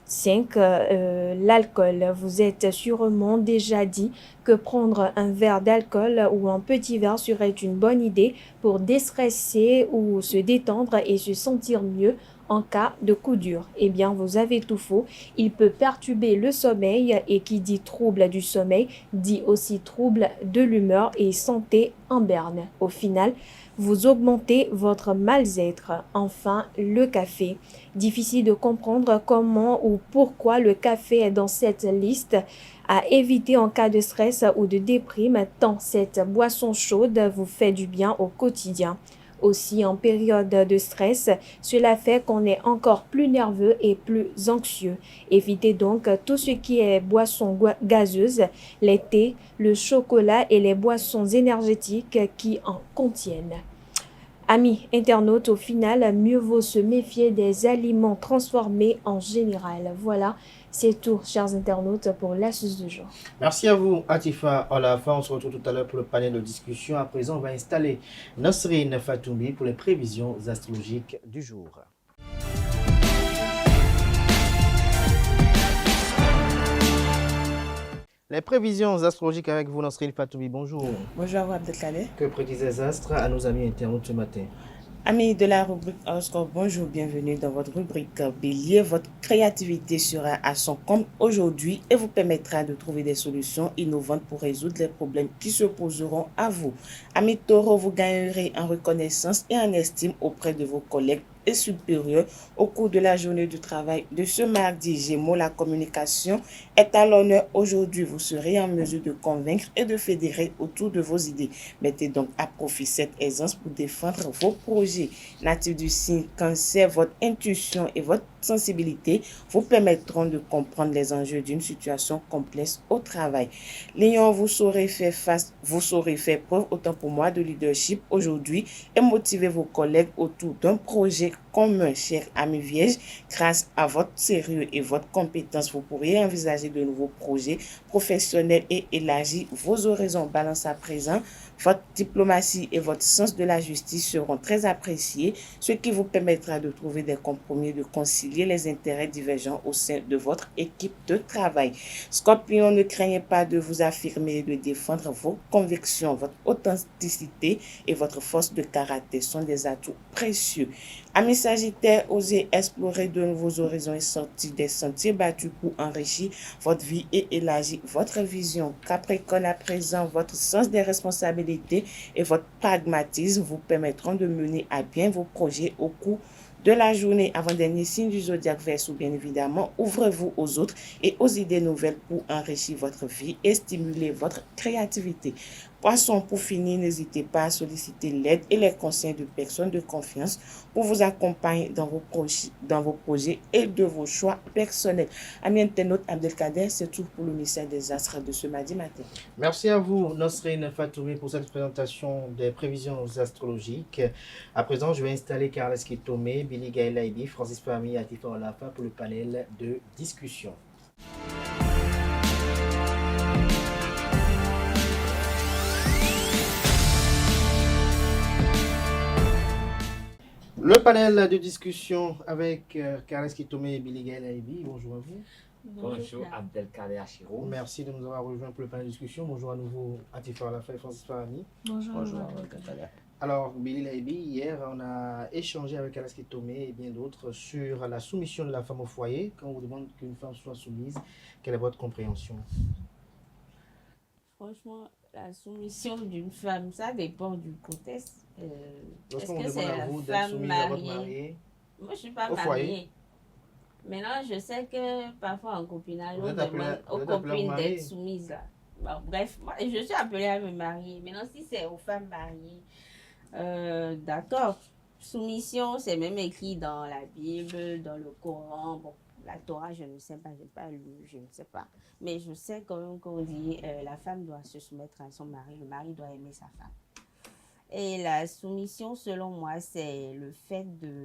5. L'alcool. Vous êtes sûrement déjà dit que prendre un verre d'alcool ou un petit verre serait une bonne idée pour déstresser ou se détendre et se sentir mieux en cas de coup dur. Eh bien, vous avez tout faux. Il peut perturber le sommeil et qui dit trouble du sommeil dit aussi trouble de l'humeur et santé en berne. Au final, vous augmentez votre mal-être. Enfin, le café. Difficile de comprendre comment ou pourquoi le café est dans cette liste à éviter en cas de stress ou de déprime, tant cette boisson chaude vous fait du bien au quotidien. Aussi, en période de stress, cela fait qu'on est encore plus nerveux et plus anxieux. Évitez donc tout ce qui est boissons gazeuses, les thés, le chocolat et les boissons énergétiques qui en contiennent. Amis internautes, au final, mieux vaut se méfier des aliments transformés en général. Voilà, c'est tout, chers internautes, pour l'astuce du jour. Merci à vous, Atifa Olafa. On se retrouve tout à l'heure pour le panel de discussion. À présent, on va installer Nasrine Fatoumi pour les prévisions astrologiques du jour. Les prévisions astrologiques avec vous, Nasrine Fatoumi. Bonjour. Bonjour à vous, Abdelkader. Que prédisent les astres à nos amis internautes ce matin? Amis de la rubrique Horoscope, bonjour, bienvenue dans votre rubrique Bélier. Votre créativité sera à son comble aujourd'hui et vous permettra de trouver des solutions innovantes pour résoudre les problèmes qui se poseront à vous. Amis Taureau, vous gagnerez en reconnaissance et en estime auprès de vos collègues et supérieurs au cours de la journée du travail de ce mardi. Gémeaux, la communication est à l'honneur aujourd'hui. Vous serez en mesure de convaincre et de fédérer autour de vos idées. Mettez donc à profit cette aisance pour défendre vos projets. Natif du signe Cancer, votre intuition et votre sensibilité vous permettront de comprendre les enjeux d'une situation complexe au travail. Lion, vous saurez faire preuve, autant pour moi, de leadership aujourd'hui et motiver vos collègues autour d'un projet commun. Cher ami Vierge, grâce à votre sérieux et votre compétence, vous pourriez envisager de nouveaux projets professionnels et élargir vos horizons. Balance à présent, votre diplomatie et votre sens de la justice seront très appréciés, ce qui vous permettra de trouver des compromis, de concilier les intérêts divergents au sein de votre équipe de travail. Scorpion, ne craignez pas de vous affirmer et de défendre vos convictions. Votre authenticité et votre force de caractère sont des atouts précieux. Amis Sagittaire, osez explorer de nouveaux horizons et sortir des sentiers battus pour enrichir votre vie et élargir votre vision. Capricorne, à présent, votre sens des responsabilités et votre pragmatisme vous permettront de mener à bien vos projets au cours de la journée. Avant-dernier signe du zodiaque Verseau, bien évidemment, ouvrez-vous aux autres et aux idées nouvelles pour enrichir votre vie et stimuler votre créativité. Poisson, pour finir, n'hésitez pas à solliciter l'aide et les conseils de personnes de confiance pour vous accompagner dans vos projets et de vos choix personnels. Amis internautes, Abdelkader, c'est tout pour le mystère des astres de ce mardi matin. Merci à vous, Nasrine Fatoumi, pour cette présentation des prévisions astrologiques. À présent, je vais installer Carles Kitomé, Billy Gaël, Francis Fahmy et Atifa Olafa pour le panel de discussion. Le panel de discussion avec Carles Kitomé et Billy Gaël. Bonjour à vous. Bonjour Abdelkader Achiro. Merci de nous avoir rejoints pour le panel de discussion. Bonjour à nouveau Atifa Olafa et Francis Fahmy. Bonjour Abdelkader. Alors, Billy Laibi, hier, on a échangé avec Carles Kitomé et bien d'autres sur la soumission de la femme au foyer. Quand on vous demande qu'une femme soit soumise, quelle est votre compréhension? Franchement, la soumission d'une femme, ça dépend du contexte. Est-ce Lorsqu'on que demande c'est à la vous d'être femme soumise à votre mariée? marié Moi, je ne suis pas au foyer. mariée. Maintenant, je sais que parfois en copinage, Vous on êtes appelé- demande vous aux êtes appelé à vous copines marier? d'être soumises. Là. Bon, bref, moi, je suis appelée à me marier. Maintenant, si c'est aux femmes mariées, d'accord. Soumission, c'est même écrit dans la Bible, dans le Coran. Bon, la Torah, je ne sais pas, je n'ai pas lu, je ne sais pas. Mais je sais quand même qu'on dit la femme doit se soumettre à son mari, le mari doit aimer sa femme. Et la soumission, selon moi, c'est le fait de...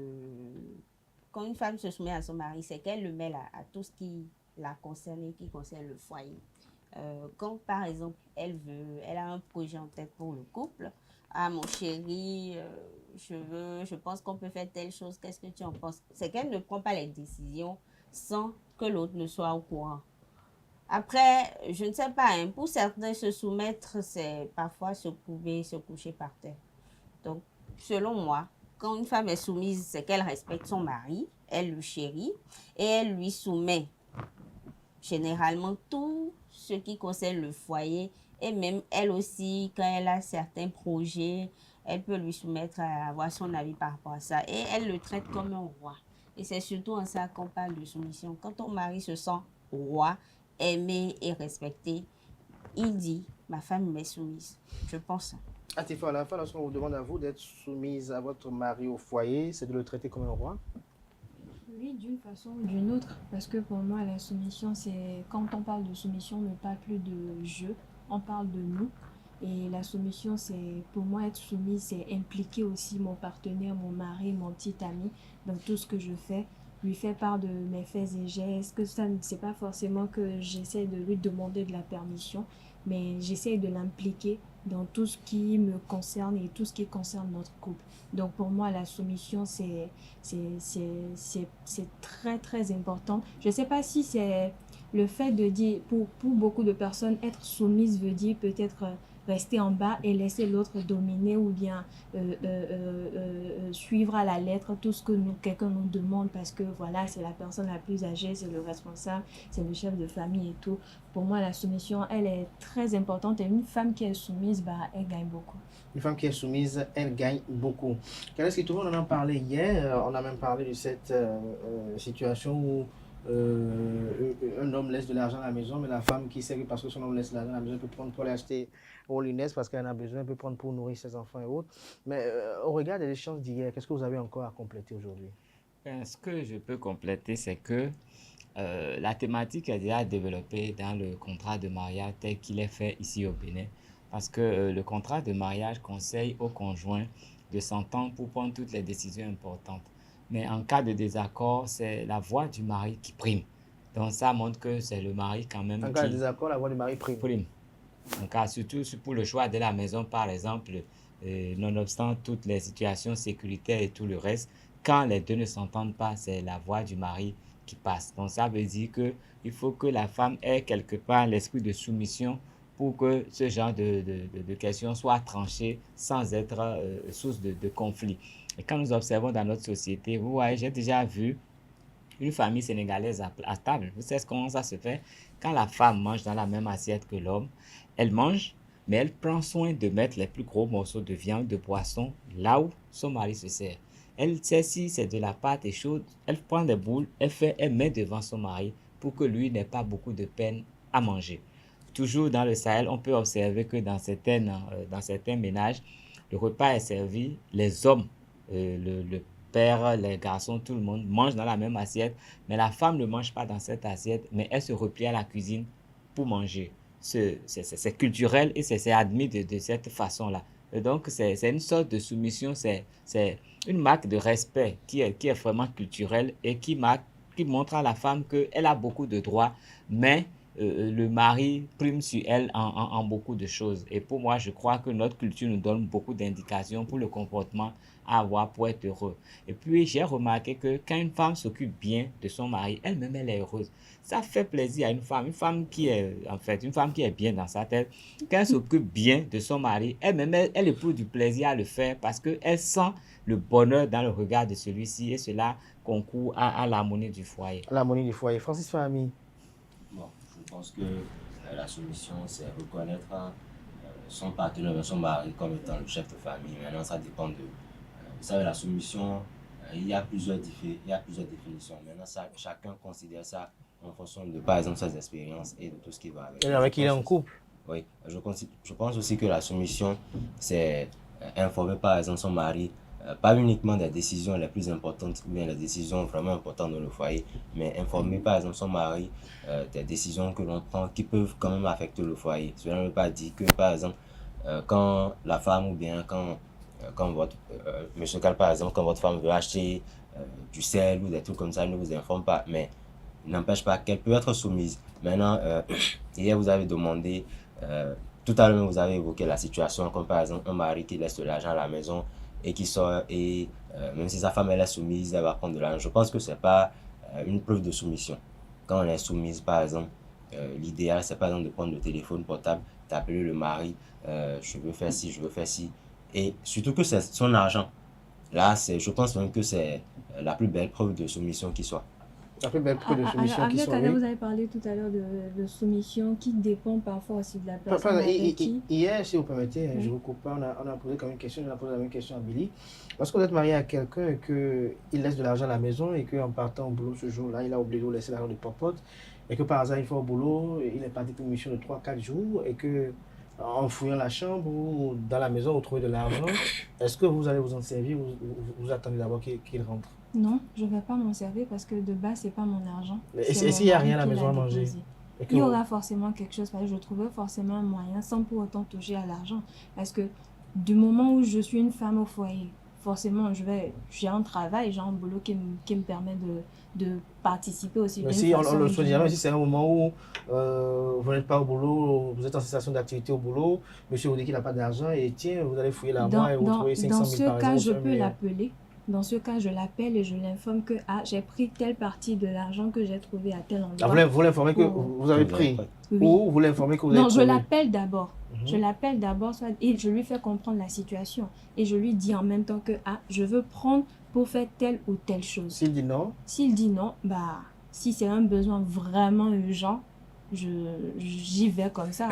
Quand une femme se soumet à son mari, c'est qu'elle le mêle à tout ce qui la concerne et qui concerne le foyer. Quand, par exemple, elle a un projet en tête pour le couple, ah mon chéri, je pense qu'on peut faire telle chose, qu'est-ce que tu en penses? C'est qu'elle ne prend pas les décisions sans que l'autre ne soit au courant. Après, je ne sais pas, hein, pour certains, se soumettre, c'est parfois se coucher par terre. Donc, selon moi, quand une femme est soumise, c'est qu'elle respecte son mari, elle le chérit et elle lui soumet généralement tout ce qui concerne le foyer. Et même elle aussi, quand elle a certains projets, elle peut lui soumettre à avoir son avis par rapport à ça. Et elle le traite comme un roi. Et c'est surtout en ça qu'on parle de soumission. Quand ton mari se sent roi, aimé et respecté, il dit, ma femme m'est soumise. Je pense. Atifa Olafa, lorsqu'on vous demande à vous d'être soumise à votre mari au foyer, c'est de le traiter comme un roi? Oui, d'une façon ou d'une autre. Parce que pour moi, la soumission, c'est... Quand on parle de soumission, on ne parle plus de je, on parle de nous. Et la soumission, pour moi, être soumise, c'est impliquer aussi mon partenaire, mon mari, mon petit ami dans tout ce que je fais, lui faire part de mes faits et gestes, que ça, c'est pas forcément que j'essaie de lui demander de la permission, mais j'essaie de l'impliquer dans tout ce qui me concerne et tout ce qui concerne notre couple. Donc pour moi, la soumission, c'est très très important. Je ne sais pas si c'est le fait de dire, pour beaucoup de personnes, être soumise veut dire peut-être rester en bas et laisser l'autre dominer ou bien suivre à la lettre tout ce que quelqu'un nous demande parce que voilà, c'est la personne la plus âgée, c'est le responsable, c'est le chef de famille et tout. Pour moi, la soumission, elle est très importante et une femme qui est soumise, elle gagne beaucoup. Une femme qui est soumise, elle gagne beaucoup. Qu'est-ce que tout le monde en a parlé hier? On a même parlé de cette situation où un homme laisse de l'argent à la maison, mais la femme qui sait que parce que son homme laisse de l'argent à la maison, peut prendre pour l'acheter au lunettes parce qu'elle en a besoin, peut prendre pour nourrir ses enfants et autres. Mais au regard des échanges d'hier, qu'est-ce que vous avez encore à compléter aujourd'hui? Ce que je peux compléter, c'est que la thématique est déjà développée dans le contrat de mariage tel qu'il est fait ici au Bénin. Parce que le contrat de mariage conseille aux conjoints de s'entendre pour prendre toutes les décisions importantes. Mais en cas de désaccord, c'est la voix du mari qui prime. Donc ça montre que c'est le mari quand même En cas de désaccord, la voix du mari prime. En cas, surtout pour le choix de la maison, par exemple, nonobstant toutes les situations sécuritaires et tout le reste, quand les deux ne s'entendent pas, c'est la voix du mari qui passe. Donc ça veut dire qu'il faut que la femme ait quelque part l'esprit de soumission pour que ce genre de questions soit tranché sans être source de conflit. Et quand nous observons dans notre société, vous voyez, j'ai déjà vu une famille sénégalaise à table. Vous savez comment ça se fait? Quand la femme mange dans la même assiette que l'homme, elle mange, mais elle prend soin de mettre les plus gros morceaux de viande, de poisson, là où son mari se sert. Elle sait si c'est de la pâte et chaude, elle prend des boules, elle met devant son mari pour que lui n'ait pas beaucoup de peine à manger. Toujours dans le Sahel, on peut observer que dans certains ménages, le repas est servi, les hommes, le père, les garçons, tout le monde mange dans la même assiette, mais la femme ne mange pas dans cette assiette, mais elle se replie à la cuisine pour manger. C'est culturel et c'est admis de cette façon-là. Et donc, c'est une sorte de soumission, c'est une marque de respect qui est vraiment culturelle et qui montre à la femme qu'elle a beaucoup de droits, mais le mari prime sur elle en beaucoup de choses. Et pour moi, je crois que notre culture nous donne beaucoup d'indications pour le comportement à avoir pour être heureux. Et puis, j'ai remarqué que quand une femme s'occupe bien de son mari, elle-même, elle est heureuse. Ça fait plaisir à une femme qui est bien dans sa tête. Quand elle s'occupe bien de son mari, elle-même, elle éprouve du plaisir à le faire parce qu'elle sent le bonheur dans le regard de celui-ci et cela concourt à l'harmonie du foyer. L'harmonie du foyer. Francis Fahmi. Bon, je pense que la solution, c'est reconnaître son partenaire, son mari comme étant le chef de famille. Maintenant, ça dépend de... vous savez, la soumission, il y a plusieurs définitions. Maintenant, chacun considère ça en fonction de, par exemple, ses expériences et de tout ce qui va avec. Et avec qui il est en couple. Oui, je pense aussi que la soumission, c'est informer, par exemple, son mari, pas uniquement des décisions les plus importantes ou bien des décisions vraiment importantes dans le foyer, mais informer, par exemple, son mari des décisions que l'on prend qui peuvent quand même affecter le foyer. Cela ne veut pas dire que, par exemple, quand la femme ou bien quand votre, monsieur Cal, par exemple, quand votre femme veut acheter du sel ou des trucs comme ça, elle ne vous informe pas, mais il n'empêche pas qu'elle peut être soumise. Maintenant, hier vous avez demandé, tout à l'heure vous avez évoqué la situation, comme par exemple un mari qui laisse de l'argent à la maison et qui sort, et même si sa femme elle est soumise, elle va prendre de l'argent. Je pense que ce n'est pas une preuve de soumission. Quand on est soumise, par exemple, l'idéal c'est par exemple de prendre le téléphone portable, d'appeler le mari, je veux faire ci, je veux faire ci. Et surtout que c'est son argent. Là, je pense même que c'est la plus belle preuve de soumission qui soit. La plus belle preuve de soumission qui soit. Vous avez parlé tout à l'heure de soumission qui dépend parfois aussi de la personne avec qui. Hier, si vous permettez, je vous coupe pas, on a posé comme une question, je vais poser la même question à Billy. Parce que vous êtes marié à quelqu'un et qu'il laisse de l'argent à la maison et qu'en partant au boulot ce jour-là, il a oublié de laisser l'argent de popote et que par hasard, il fait au boulot, il est parti pour une mission de 3-4 jours et que en fouillant la chambre ou dans la maison, vous trouvez de l'argent. Est-ce que vous allez vous en servir ou vous attendez d'abord qu'il rentre? Non, je ne vais pas m'en servir parce que de base, ce n'est pas mon argent. Et s'il n'y a rien à la maison à manger? Il y aura forcément quelque chose, parce que je trouverai forcément un moyen sans pour autant toucher à l'argent. Parce que du moment où je suis une femme au foyer, forcément, j'ai un travail, j'ai un boulot qui me permet de participer aussi. Mais si on le souhaite jamais, si c'est un moment où vous n'êtes pas au boulot, vous êtes en cessation d'activité au boulot, monsieur vous dit qu'il n'a pas d'argent et tiens, vous allez fouiller l'armoire et vous trouvez 500 000 par exemple. Dans ce cas, je peux l'appeler. Dans ce cas, je l'appelle et je l'informe que j'ai pris telle partie de l'argent que j'ai trouvé à tel endroit. Vous l'informez que vous avez pris oui. Ou vous l'informez que vous avez Non, trouvé? je l'appelle d'abord. Je l'appelle d'abord et je lui fais comprendre la situation. Et je lui dis en même temps que je veux prendre pour faire telle ou telle chose. S'il dit non? S'il dit non, si c'est un besoin vraiment urgent, j'y vais comme ça.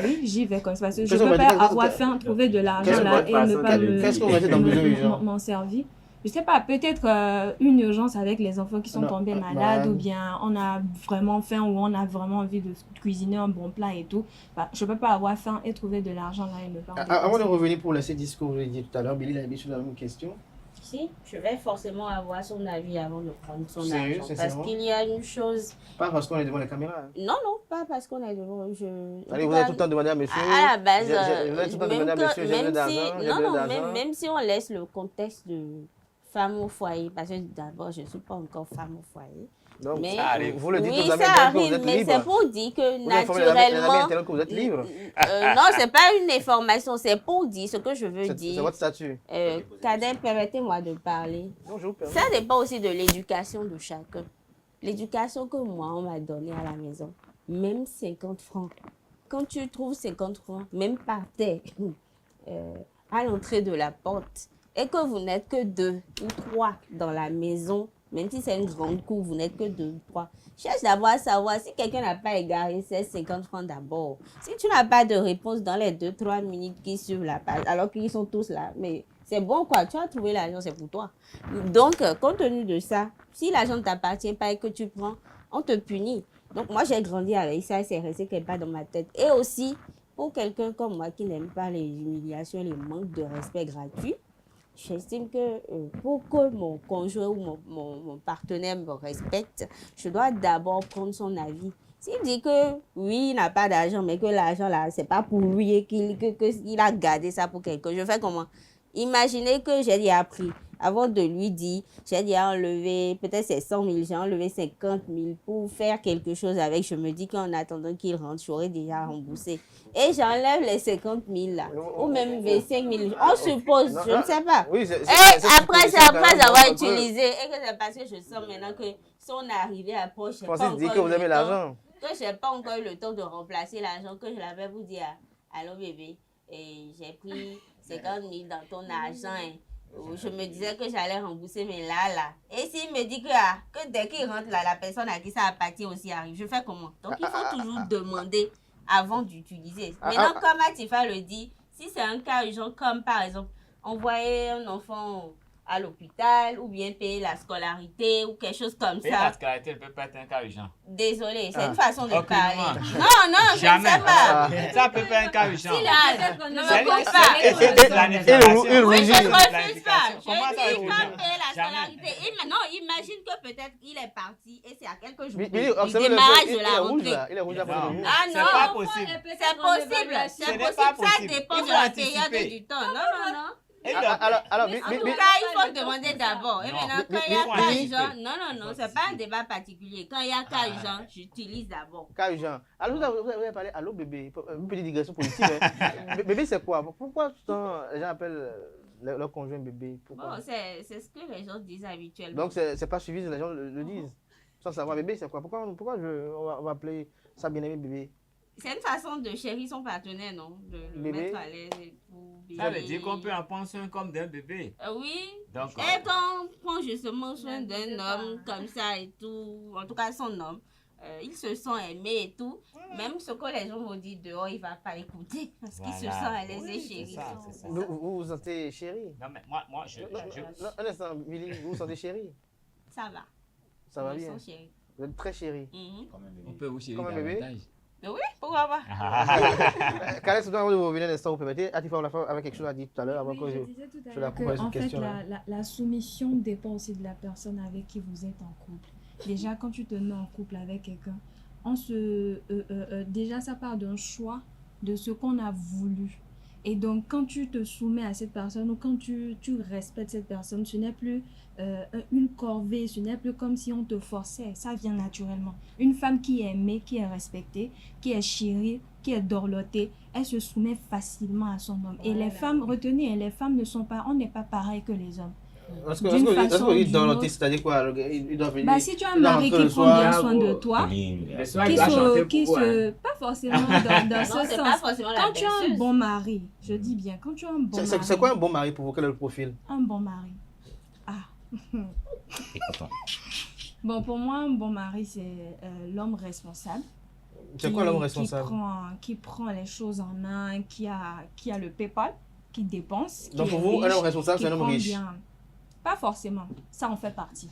Oui, j'y vais comme ça. Parce que je ne peux pas avoir faim, trouver de l'argent là et ne pas m'en servir. Je ne sais pas, peut-être une urgence avec les enfants qui sont tombés malades ou bien on a vraiment faim ou on a vraiment envie de cuisiner un bon plat et tout. Je ne peux pas avoir faim et trouver de l'argent là et ne pas en dépenser. Avant de revenir pour laisser dire ce que vous avez dit tout à l'heure, Billy a dit sur la même question. Si, je vais forcément avoir son avis avant de prendre son argent. Parce qu'il y a une chose... Pas parce qu'on est devant les caméras. Hein. Non, pas parce qu'on est devant... Allez, vous allez tout le temps demander à monsieur... À la base, vous allez tout le temps demander à monsieur, j'ai besoin d'argent. Même si on laisse le contexte de femme au foyer, parce que d'abord, je ne suis pas encore femme au foyer. Donc, mais, ça arrive. Vous le dites oui, aux amis ça que vous êtes arrive, mais libre. c'est pour dire que vous naturellement... que vous êtes libre. Non, ce n'est pas une information, c'est pour dire ce que je veux dire. C'est votre statut. Kader, permettez-moi de parler. Non, je vous permets. Ça dépend aussi de l'éducation de chacun. L'éducation que moi, on m'a donnée à la maison, même 50 francs. Quand tu trouves 50 francs, même par terre, à l'entrée de la porte, et que vous n'êtes que 2 ou 3 dans la maison, même si c'est une grande cour, vous n'êtes que 2 ou 3. Cherche d'abord à savoir si quelqu'un n'a pas égaré ces 50 francs d'abord. Si tu n'as pas de réponse dans les 2-3 minutes qui suivent la page, alors qu'ils sont tous là, mais c'est bon quoi, tu as trouvé l'argent, c'est pour toi. Donc, compte tenu de ça, si l'argent ne t'appartient pas et que tu prends, on te punit. Donc, moi, j'ai grandi avec ça et c'est resté quelque part dans ma tête. Et aussi, pour quelqu'un comme moi qui n'aime pas les humiliations, les manques de respect gratuits, j'estime que pour que mon conjoint ou mon partenaire me respecte, je dois d'abord prendre son avis. S'il dit que oui, il n'a pas d'argent, mais que l'argent là, c'est pas pour lui et qu'il a gardé ça pour quelqu'un, je fais comment? Imaginez que j'ai déjà pris. Avant de lui dire, j'ai déjà enlevé, peut-être c'est 100 000, j'ai enlevé 50 000 pour faire quelque chose avec. Je me dis qu'en attendant qu'il rentre, j'aurais déjà remboursé. Et j'enlève les 50 000 là, ou même 25 000. On suppose, je ne sais pas. Oui, après avoir utilisé, et que c'est parce que je sens maintenant que son arrivée approche, je n'ai pas encore eu le temps de remplacer l'argent que je l'avais vous dire, allô bébé, et j'ai pris 50 000 dans ton argent. Je me disais que j'allais rembourser, mais là. Et s'il me dit que dès qu'il rentre là, la personne à qui ça appartient aussi arrive, je fais comment? Donc il faut toujours demander avant d'utiliser. Maintenant, comme Atifa le dit, si c'est un cas urgent, comme par exemple, envoyer un enfant à l'hôpital ou bien payer la scolarité ou quelque chose comme payer ça. La scolarité ne peut pas être un cas urgent. Désolée, c'est une façon de parler. Non, jamais. Je ne sais pas. Ça peut pas être un cas urgent. Si là, ne me coupe pas. Oui, je ne refuse pas. Comment ça Je dis comme payer la scolarité. Non, imagine que peut-être il est parti et c'est à quelques jours du démarrage de la rentrée. Il est rouge là. Ah non, c'est pas possible. C'est possible. C'est possible. Ça dépend de la période du temps. Non. Alors, en tout cas, il faut demander d'abord. Et maintenant, quand il y a cas urgent, non, c'est pas un débat particulier. Quand il y a cas urgent, j'utilise d'abord. Cas urgent. Alors, vous avez parlé, allô bébé, une petite digression politique. Bébé, c'est quoi? Pourquoi les gens appellent leur conjoint bébé? Bon, c'est ce que les gens disent habituellement. Donc, c'est pas suivi, les gens le disent. Sans savoir bébé, c'est quoi? Pourquoi on va appeler ça bien-aimé bébé? C'est une façon de chérir son partenaire, non? De le mettre à l'aise et tout. Ça veut dire qu'on peut en prendre soin comme d'un bébé. Oui. Donc, et quand on prend justement soin d'un homme comme ça et tout, en tout cas son homme, il se sent aimé et tout. Même ce que les gens vont dire dehors, il ne va pas écouter parce qu'il se sent à l'aise et chéri. Vous vous sentez chéri? Non, mais moi, un instant, Billy, vous vous sentez chéri? Ça va. Ça va bien? Vous êtes très chéri. On peut vous chérir comme un bébé? Oui, pourquoi pas? Khaled, vous revenir un instant, vous permettez? Atifa, on avait quelque chose à dire tout à l'heure avant que je la pose une question. En fait, la soumission dépend aussi de la personne avec qui vous êtes en couple. Déjà, quand tu te mets en couple avec quelqu'un, déjà ça part d'un choix de ce qu'on a voulu. Et donc, quand tu te soumets à cette personne ou quand tu respectes cette personne, ce n'est plus une corvée, ce n'est plus comme si on te forçait, ça vient naturellement. Une femme qui est aimée, qui est respectée, qui est chérie, qui est dorlotée, elle se soumet facilement à son homme. Et les femmes, retenez, les femmes ne sont pas, on n'est pas pareil que les hommes. Est-ce que dit dorloter, c'est-à-dire quoi? Il doit venir. Bah, si tu as un mari qui prend bien soin de toi, pas forcément dans ce sens. Quand tu as un bon mari, je dis bien, quand tu as un bon mari. C'est quoi un bon mari pour vous? Quel est le profil? Un bon mari. Bon, pour moi, un bon mari, c'est l'homme responsable. C'est quoi l'homme responsable? Qui prend les choses en main, qui a le PayPal, qui dépense. Donc pour vous, un homme responsable, c'est un homme riche? Pas forcément. Ça en fait partie.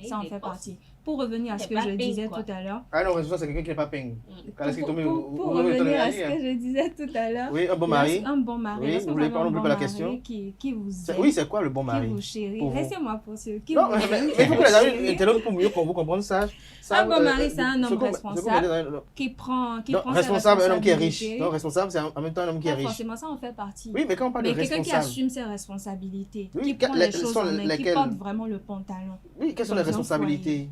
Ça en fait partie. Pour revenir à ce que je disais tout à l'heure. Ah non, responsable, c'est quelqu'un qui n'est pas peint. Pour revenir à ce que je disais tout à l'heure. Oui, un bon mari. Un bon mari. Oui, vous voulez pas, on n'oublie pas la question. Qui vous aime. Oui, c'est quoi le bon mari? Qui vous chérit. Laissez-moi pour ceux qui non, mais il faut que les amis internautes pour mieux vous comprendre ça. Un bon mari, c'est un homme responsable qui prend responsable, un homme qui est riche. Non, responsable, c'est en même temps un homme qui est riche. Forcément, ça en fait partie. Oui, mais quand on parle de responsable. Quelqu'un qui assume ses responsabilités, qui prend les choses en main, qui porte vraiment le pantalon. Oui, quelles sont les responsabilités?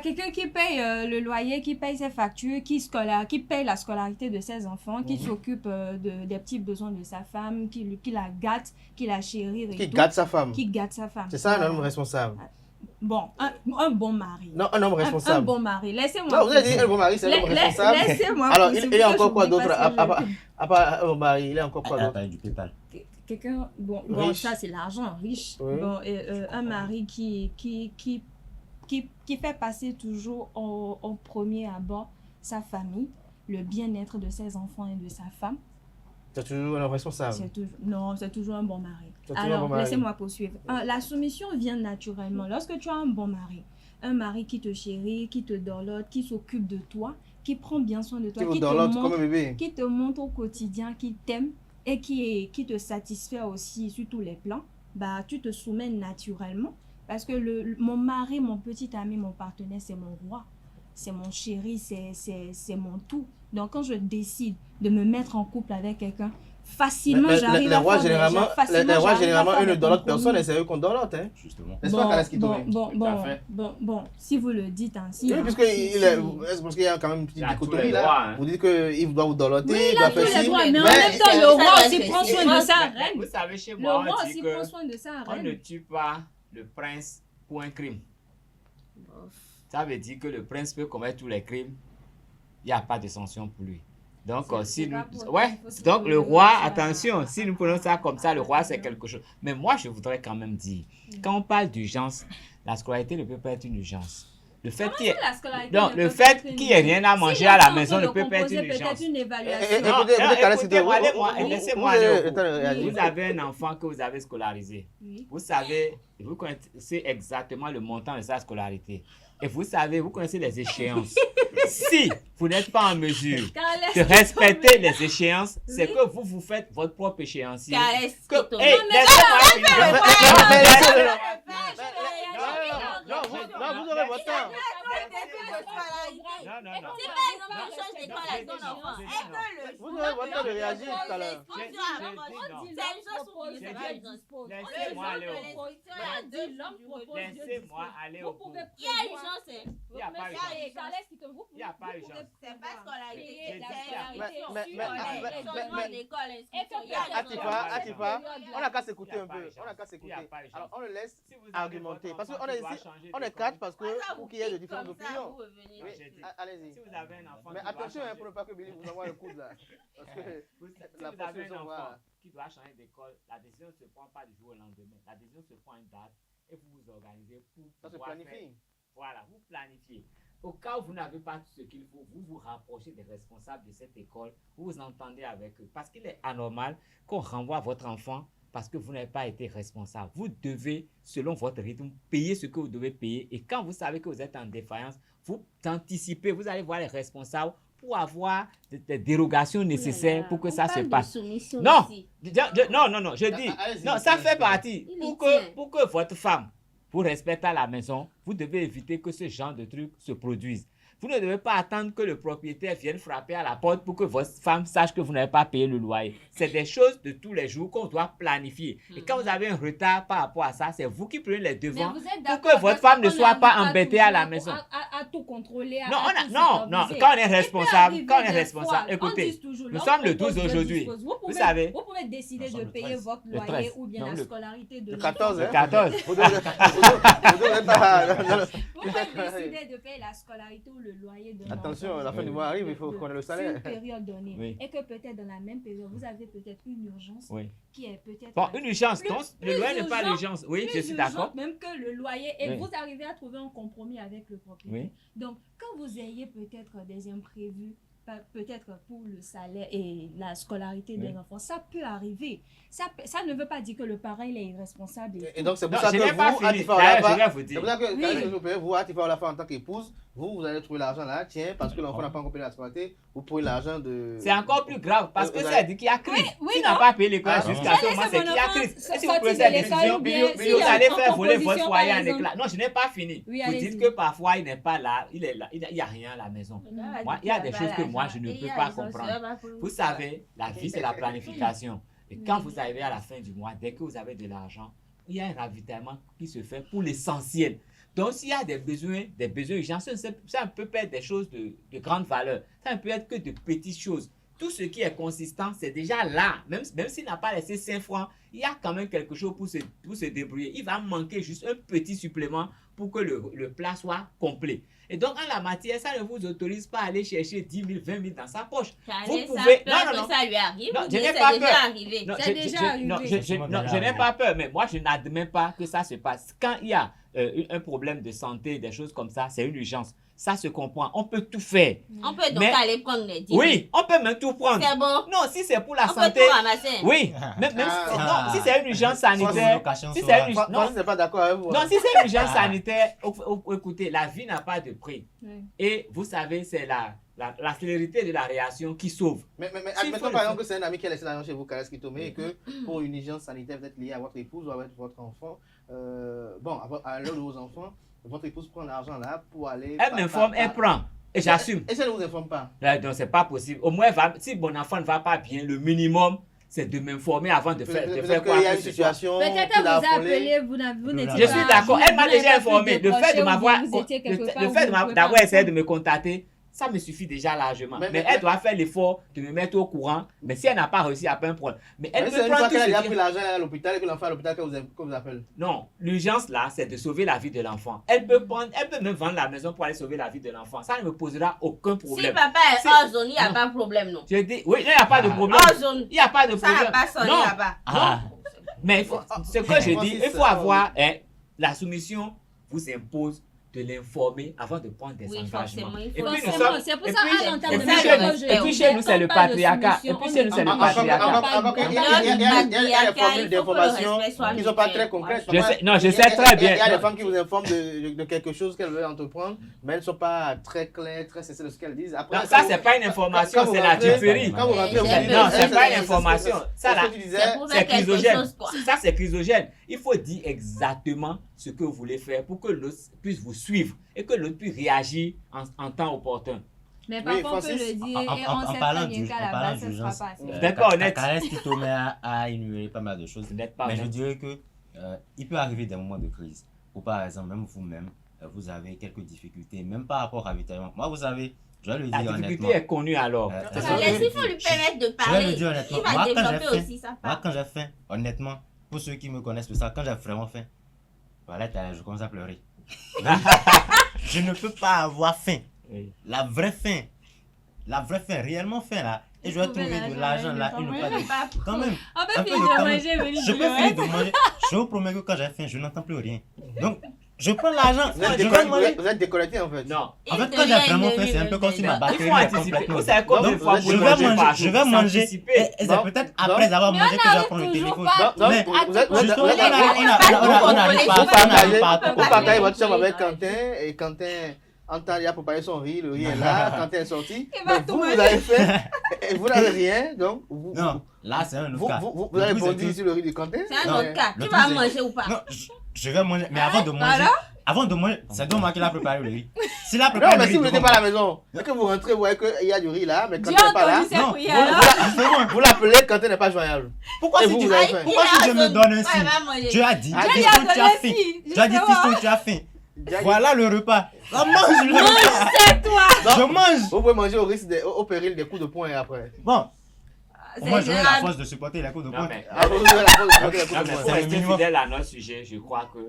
Quelqu'un qui paye le loyer, qui paye ses factures, qui paye la scolarité de ses enfants, qui s'occupe des petits besoins de sa femme, qui la gâte, qui la chérit. Qui gâte sa femme. Qui gâte sa femme. C'est ça un homme responsable. Bon, un bon mari. Non, un homme responsable. Un bon mari. Laissez-moi. Non, vous avez dit un bon mari, c'est un homme responsable. Laissez-moi. Alors, il y a encore quoi d'autre à part un bon mari? Il y a encore quoi d'autre? Du PayPal. Quelqu'un, bon, ça c'est l'argent, riche. Oui. Bon, un mari qui fait passer toujours au premier abord sa famille, le bien-être de ses enfants et de sa femme. C'est toujours un homme responsable. Non, c'est toujours un bon mari. Alors, laissez-moi poursuivre. La soumission vient naturellement. Lorsque tu as un bon mari, un mari qui te chérit, qui te dorlote, qui s'occupe de toi, qui prend bien soin de toi, qui te montre au quotidien, qui t'aime et qui te satisfait aussi sur tous les plans, bah, tu te soumets naturellement. Parce que mon mari, mon petit ami, mon partenaire, c'est mon roi. C'est mon chéri, c'est mon tout. Donc, quand je décide de me mettre en couple avec quelqu'un, facilement, j'arrive à faire les rois, généralement, eux ne dorlotent personne et c'est eux qu'on dorlote. Hein. Justement. N'est-ce pas, Kalaski Touré? Bon, si vous le dites ainsi. Oui, parce qu'il y a quand même une petite dichotomie là. Vous dites qu'il doit vous dorloter, il doit faire ci. Mais en même temps, le roi aussi prend soin de sa reine. Vous savez, chez moi, le roi aussi prend soin de sa reine. On ne tue pas le prince pour un crime. Ça veut dire que le prince peut commettre tous les crimes. Il n'y a pas de sanction pour lui. Donc, donc le roi, attention, si nous prenons ça comme ça, le roi c'est quelque chose. Mais moi, je voudrais quand même dire, quand on parle d'urgence, la scolarité ne peut pas être une urgence. Le fait qu'il n'y ait rien à manger à la maison ne peut pas être une urgence. Laissez-moi aller. Vous avez un enfant que vous avez scolarisé. Vous savez, vous connaissez exactement le montant de sa scolarité. Et vous savez, vous connaissez les échéances. Si vous n'êtes pas en mesure de respecter les échéances, c'est que vous faites votre propre échéancier. Non, vous aurez votre temps. Vous aurez votre temps de réagir tout à l'heure. Laissez-moi aller au bout. Il y a urgence. Il n'y a pas urgence. Il n'y a pas urgence. C'est pas scolarité. Atifa, on n'a qu'à s'écouter un peu. Alors, on le laisse argumenter. Parce qu'on est ici, on est quatre parce que pour qu'il y ait de différentes opinions. Allez-y. Si vous avez un enfant. Mais attention pour ne pas que Billy vous envoie un coup là. Parce que si vous avez un enfant qui doit changer d'école, la décision ne se prend pas du jour au lendemain. La décision se prend une date et vous vous organisez pour. Ça se planifie. Voilà, vous planifiez. Au cas où vous n'avez pas tout ce qu'il faut, vous vous rapprochez des responsables de cette école, vous vous entendez avec eux. Parce qu'il est anormal qu'on renvoie votre enfant parce que vous n'avez pas été responsable. Vous devez, selon votre rythme, payer ce que vous devez payer. Et quand vous savez que vous êtes en défaillance, vous anticipez, vous allez voir les responsables pour avoir des dérogations nécessaires pour que ça se passe. Non, je dis, non, ça fait partie. Pour que votre femme vous respecte à la maison, vous devez éviter que ce genre de trucs se produisent. Vous ne devez pas attendre que le propriétaire vienne frapper à la porte pour que votre femme sache que vous n'avez pas payé le loyer. C'est des choses de tous les jours qu'on doit planifier. Et quand vous avez un retard par rapport à ça, c'est vous qui prenez les devants pour que votre femme ne soit pas embêtée à la maison. À tout contrôler. Non, quand on est responsable, écoutez, nous sommes le 12 aujourd'hui. Vous savez. Vous pouvez décider de payer votre loyer ou bien la scolarité de l'enfant. Le 14. Vous pouvez décider de payer la scolarité ou le loyer de l'enfant. Attention, la fin du mois arrive, il faut qu'on ait le salaire. Une période donnée. Et que peut-être dans la même période, vous avez peut-être une urgence qui est peut-être... Bon, une urgence, donc le loyer n'est pas l'urgence. Oui, je suis d'accord. Même que le loyer, et vous arrivez à trouver un compromis avec le propriétaire. Donc, quand vous ayez peut-être des imprévus, peut-être pour le salaire et la scolarité des enfants, ça peut arriver. Ça ne veut pas dire que le parent il est irresponsable. Et donc c'est pour ça que vous, Atifa Olafa, en tant qu'épouse, vous allez trouver l'argent là, tiens, parce que l'enfant n'a pas encore payé la scolarité, vous prenez l'argent de... C'est encore plus grave, parce que ça dit qu'il y a crise. S'il n'a pas payé l'école jusqu'à ce moment, c'est qu'il y a crise. Et si vous prenez cette décision, vous allez faire voler votre foyer en éclats. Non, je n'ai pas fini. Vous dites que parfois il n'est pas là, il n'y a rien à la maison. Moi, il y a des choses que moi je ne peux pas comprendre. Vous savez, la vie c'est la planification. Et quand vous arrivez à la fin du mois, dès que vous avez de l'argent, il y a un ravitaillement qui se fait pour l'essentiel. Donc, s'il y a des besoins urgents, ça peut être des choses de grande valeur. Ça ne peut être que de petites choses. Tout ce qui est consistant, c'est déjà là. Même s'il n'a pas laissé 5 francs, il y a quand même quelque chose pour se débrouiller. Il va manquer juste un petit supplément pour que le plat soit complet. Et donc, en la matière, ça ne vous autorise pas à aller chercher 10 000, 20 000 dans sa poche. Vous pouvez... Non. Ça lui arrive. Non, je n'ai pas peur. C'est déjà arrivé. Non, je n'ai pas peur, mais moi, je n'admets pas que ça se passe. Quand il y a un problème de santé, des choses comme ça, c'est une urgence. Ça se comprend. On peut tout faire. On peut donc aller prendre les 10 000. Oui, on peut même tout prendre. C'est bon. Non, si c'est pour la santé. On peut tout ramasser. Oui, si c'est une urgence sanitaire. Si c'est une urgence. Non, je ne suis pas d'accord avec vous. Non, si c'est une urgence sanitaire, écoutez, la vie n'a pas de prix. Et vous savez, c'est la célérité de la réaction qui sauve. Mais admettons par exemple que c'est un ami qui a laissé l'argent chez vous, Kares Kitome, et que pour une urgence sanitaire peut-être liée à votre épouse ou avec votre enfant, à l'heure de vos enfants, votre épouse prend l'argent là pour aller... Elle m'informe, elle prend. Et j'assume. Et ça ne vous informe pas? Donc, c'est pas possible. Au moins, si mon enfant ne va pas bien, le minimum, c'est de m'informer avant de faire quoi. Il y a une situation. Peut-être qu'elle vous a appelé, vous n'étiez pas... Je suis d'accord. Elle m'a déjà informé. Le fait d'avoir essayé de me contacter, ça me suffit déjà largement. Mais elle doit faire l'effort de me mettre au courant. Mais si elle n'a pas réussi, il n'y a pas un problème. Mais elle peut prendre tout ce qu'elle a pris l'argent à l'hôpital et que l'enfant à l'hôpital que vous appelle. Non, l'urgence là, c'est de sauver la vie de l'enfant. Elle peut même vendre la maison pour aller sauver la vie de l'enfant. Ça ne me posera aucun problème. Si papa est hors zone, il n'y a pas de problème, non? Je dis, oui, il n'y a pas de problème. Hors zone. Il n'y a pas de problème. Ça n'a pas sonné là-bas. Non. Mais ce que je dis, il faut avoir la soumission vous impose de l'informer avant de prendre des engagements. Et puis nous sommes... C'est pour ça qu'en termes de et puis chez nous, c'est le patriarcat. Et puis chez nous, c'est le patriarcat. Il y a des formules d'information qui ne sont pas très concrètes. Non, je sais très bien. Il y a des femmes qui vous informent de quelque chose qu'elles veulent entreprendre, mais elles ne sont pas très claires, très sincères de ce qu'elles disent. Non, ça, ce n'est pas une information, c'est la duperie. Non, ce n'est pas une information. Ça, c'est chrysogène. Ça, c'est chrysogène. Il faut dire exactement ce que vous voulez faire pour que l'autre puisse vous suivre et que l'autre puisse réagir en temps opportun. Mais parfois, on peut le dire et on sait très bien qu'à la base, ce ne sera pas assez. Vous n'êtes pas honnête. Kares Kitome a énuméré pas mal de choses. Mais je dirais que il peut arriver des moments de crise où, par exemple, même vous-même, vous avez quelques difficultés, même par rapport à ravitaillement. Moi, vous savez, je vais le dire honnêtement. La difficulté est connue alors. Il faut lui permettre de parler. Je vais le dire honnêtement. Il va développer aussi sa part. Moi, quand j'ai faim, honnêtement, pour ceux qui me connaissent, ça, quand j'ai vraiment faim, voilà, je commence à pleurer. Je ne peux pas avoir faim. La vraie faim, réellement faim là. Et je vais trouver de l'argent là, quand même. Je peux finir de manger. Je vous promets que quand j'ai faim, je n'entends plus rien. Donc, je prends l'argent. Vous êtes déconnecté en fait. Non. En fait, quand j'ai vraiment faim, c'est un peu comme si ma batterie est complètement. Vous savez combien de fois je vais manger. Et c'est peut-être après avoir mangé que je vais prendre le téléphone. Mais vous partagez votre chambre avec Quentin et Quentin entend, il a préparé son riz, le riz est là, Quentin est sorti. Vous avez fait et vous n'avez rien, donc non, Là, c'est un autre Vous, cas. vous avez répondu sur le riz de Kanté? C'est un autre cas. Tu vas manger ou pas? Non, je vais manger. Mais avant de manger. Alors? Avant de manger, c'est donc moi qui l'a préparé le riz. S'il a Non, préparé le mais riz. si vous n'étiez pas à la maison, dès que vous rentrez, vous voyez qu'il y a du riz là, mais quand Dieu il n'est pas là, autorise ses non, prières. vous l'appelez quand il n'est pas joignable. Pourquoi Et si vous, tu vous avez faim? pourquoi si je me donne un signe? va manger. Tu as dit, Ah, fiston, Dieu tu as faim. lui a donné Tu as dit, justement. fiston, tu as faim. Voilà le repas. Ah, mange le Mange, repas. c'est toi. Je mange. Vous pouvez manger au risque au péril des coups de poing après. Bon. C'est Moi, j'aurais la grave. force de supporter les coups de Non, poing. mais, Ah, vous aurez la force de supporter les coups de non, mais poing. pour C'est le rester minimum. fidèle à notre sujet, je crois que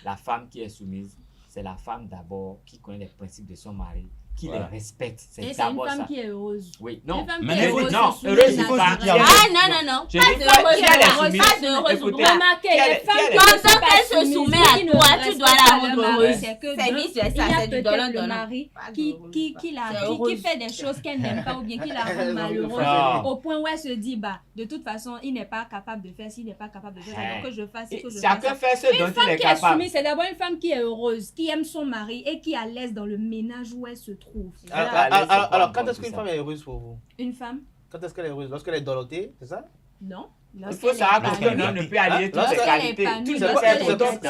la femme qui est soumise, c'est la femme d'abord qui connaît les principes de son mari, qui Voilà. les respecte. Et c'est une d'abord femme ça. qui est heureuse. Oui, non. Une femme Mais qui est heureuse, heureuse, non, se heureuse, soumet il faut à pas la- qu'il y a- Ah non, non. Je Pas dis de pas heureuse, qu'il y a les pas soumises. de heureuse. Écoutez, Remarquez, il y a les les- femmes il y a qui les- ne Pendant sont pas qu'elle se soumises, soumet qui à ne toi, tu respectent dois la pas rendre leur mari, heureuse. c'est que C'est donc, vice-versa, il y a c'est du peut-être donnant-donnant. le mari Pas de qui C'est qui heureuse. fait des choses qu'elle n'aime pas ou bien qui la rend Elles ont malheureuse Ah. au point où elle se dit, bah, de toute façon, il n'est pas capable de faire, s'il n'est pas capable de faire, Hey. donc que je fasse, Et que je chacun fasse. fait ce dont Une femme il est qui est capable. soumise, c'est d'abord une femme qui est heureuse, qui aime son mari et qui est à l'aise dans le ménage où elle se trouve. Alors, quand est-ce qu'une femme est heureuse pour vous? Une femme? Quand est-ce qu'elle est heureuse? Lorsqu'elle est dorlotée, c'est ça? Non. Il faut savoir que qu'un homme ne peut allier toutes ses qualités. C'est Lorsqu'elle